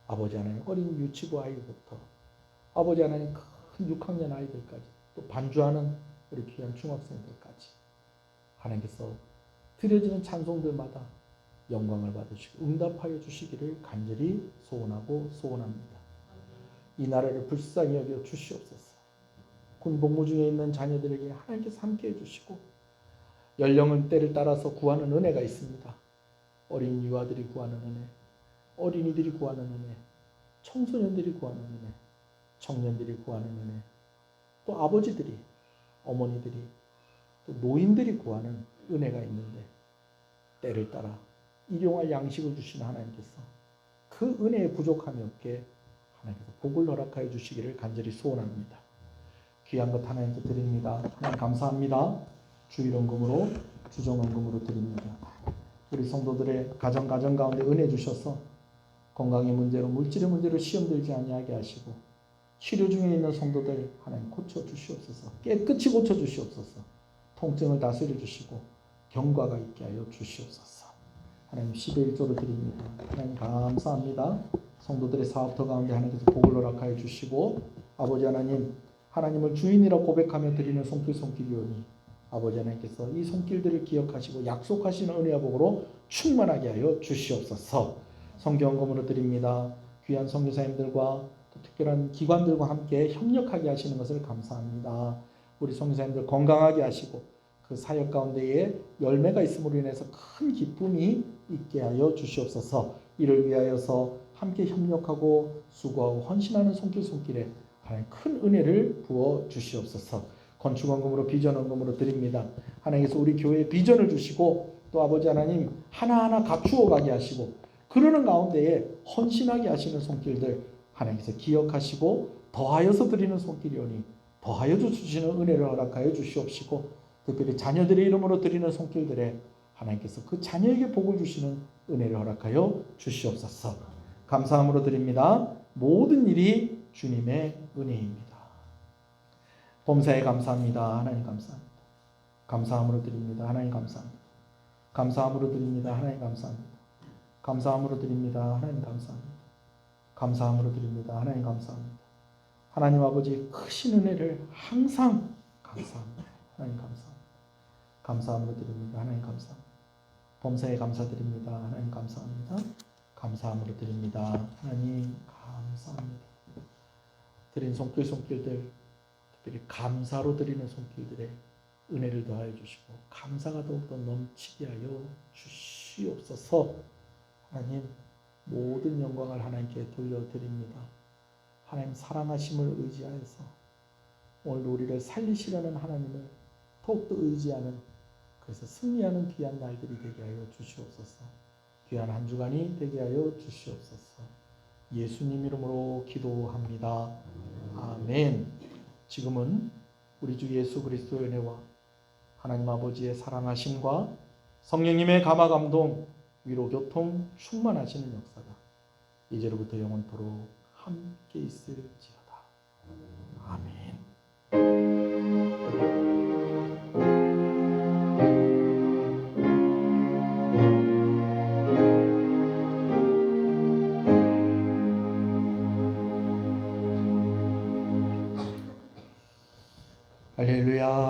A: 아버지 하나님 어린 유치부 아이부터 아버지 하나님 큰 6학년 아이들까지 또 반주하는 우리 귀한 중학생들까지 하나님께서 드려지는 찬송들마다 영광을 받으시고 응답하여 주시기를 간절히 소원하고 소원합니다. 이 나라를 불쌍히 여겨 주시옵소서. 군 복무 중에 있는 자녀들에게 하나님께서 함께해 주시고, 연령대를 따라서 구하는 은혜가 있습니다. 어린 유아들이 구하는 은혜, 어린이들이 구하는 은혜, 청소년들이 구하는 은혜, 청년들이 구하는 은혜, 또 아버지들이, 어머니들이, 또 노인들이 구하는 은혜가 있는데, 때를 따라 일용할 양식을 주시는 하나님께서 그 은혜에 부족함이 없게 하나님께서 복을 허락하여 주시기를 간절히 소원합니다. 귀한 것 하나님께 드립니다. 하나님 감사합니다. 주일원금으로, 주정원금으로 드립니다. 우리 성도들의 가정 가운데 은혜 주셔서 건강의 문제로, 물질의 문제로 시험 들지 아니하게 하시고, 치료 중에 있는 성도들 하나님 고쳐 주시옵소서. 깨끗이 고쳐 주시옵소서. 통증을 다스려 주시고 경과가 있게 하여 주시옵소서. 하나님 11조를 드립니다. 하나님 감사합니다. 성도들의 사업터 가운데 하나님께서 복을 허락하여 주시고, 아버지 하나님 하나님을 주인이라 고백하며 드리는 손길이오니 아버지 하나님께서 이 손길들을 기억하시고 약속하시는 은혜와 복으로 충만하게 하여 주시옵소서. 성경금으로 드립니다. 귀한 선교사님들과 또 특별한 기관들과 함께 협력하게 하시는 것을 감사합니다. 우리 선교사님들 건강하게 하시고 그 사역 가운데에 열매가 있음으로 인해서 큰 기쁨이 있게 하여 주시옵소서. 이를 위하여서 함께 협력하고 수고하고 헌신하는 손길에 하나님 큰 은혜를 부어 주시옵소서. 건축원금으로 비전원금으로 드립니다. 하나님께서 우리 교회에 비전을 주시고 또 아버지 하나님 하나하나 갖추어 가게 하시고 그러는 가운데에 헌신하게 하시는 손길들 하나님께서 기억하시고 더하여서 드리는 손길이오니 더하여 주시는 은혜를 허락하여 주시옵시고, 특별히 자녀들의 이름으로 드리는 손길들에 하나님께서 그 자녀에게 복을 주시는 은혜를 허락하여 주시옵소서. 감사함으로 드립니다. 모든 일이 주님의 은혜입니다. 범사에 감사합니다. 하나님 감사합니다. 감사함으로 드립니다. 하나님 감사합니다. 감사함으로 드립니다. 하나님 감사합니다. 감사함으로 드립니다. 하나님 감사합니다. 감사함으로 드립니다. 하나님 감사합니다. 하나님 아버지 크신 은혜를 항상 감사합니다. 하나님 감사합니다. 감사함으로 드립니다. 하나님 감사합니다. 범사에 감사드립니다. 하나님 감사합니다. 감사함으로 드립니다. 하나님 감사합니다. 드린 손길들, 특별히 감사로 드리는 손길들에
B: 은혜를 더하여 주시고 감사가 더욱더 넘치게 하여 주시옵소서. 하나님, 모든 영광을 하나님께 돌려드립니다. 하나님 사랑하심을 의지하여서 오늘도 우리를 살리시려는 하나님을 더욱더 의지하는, 그래서 승리하는 귀한 날들이 되게 하여 주시옵소서. 귀한 한 주간이 되게 하여 주시옵소서. 예수님 이름으로 기도합니다. 아멘. 지금은 우리 주 예수 그리스도의 은혜와 하나님 아버지의 사랑하심과 성령님의 감화 감동, 위로 교통 충만하시는 역사가 이제로부터 영원토록 함께 있을지어다. 아멘.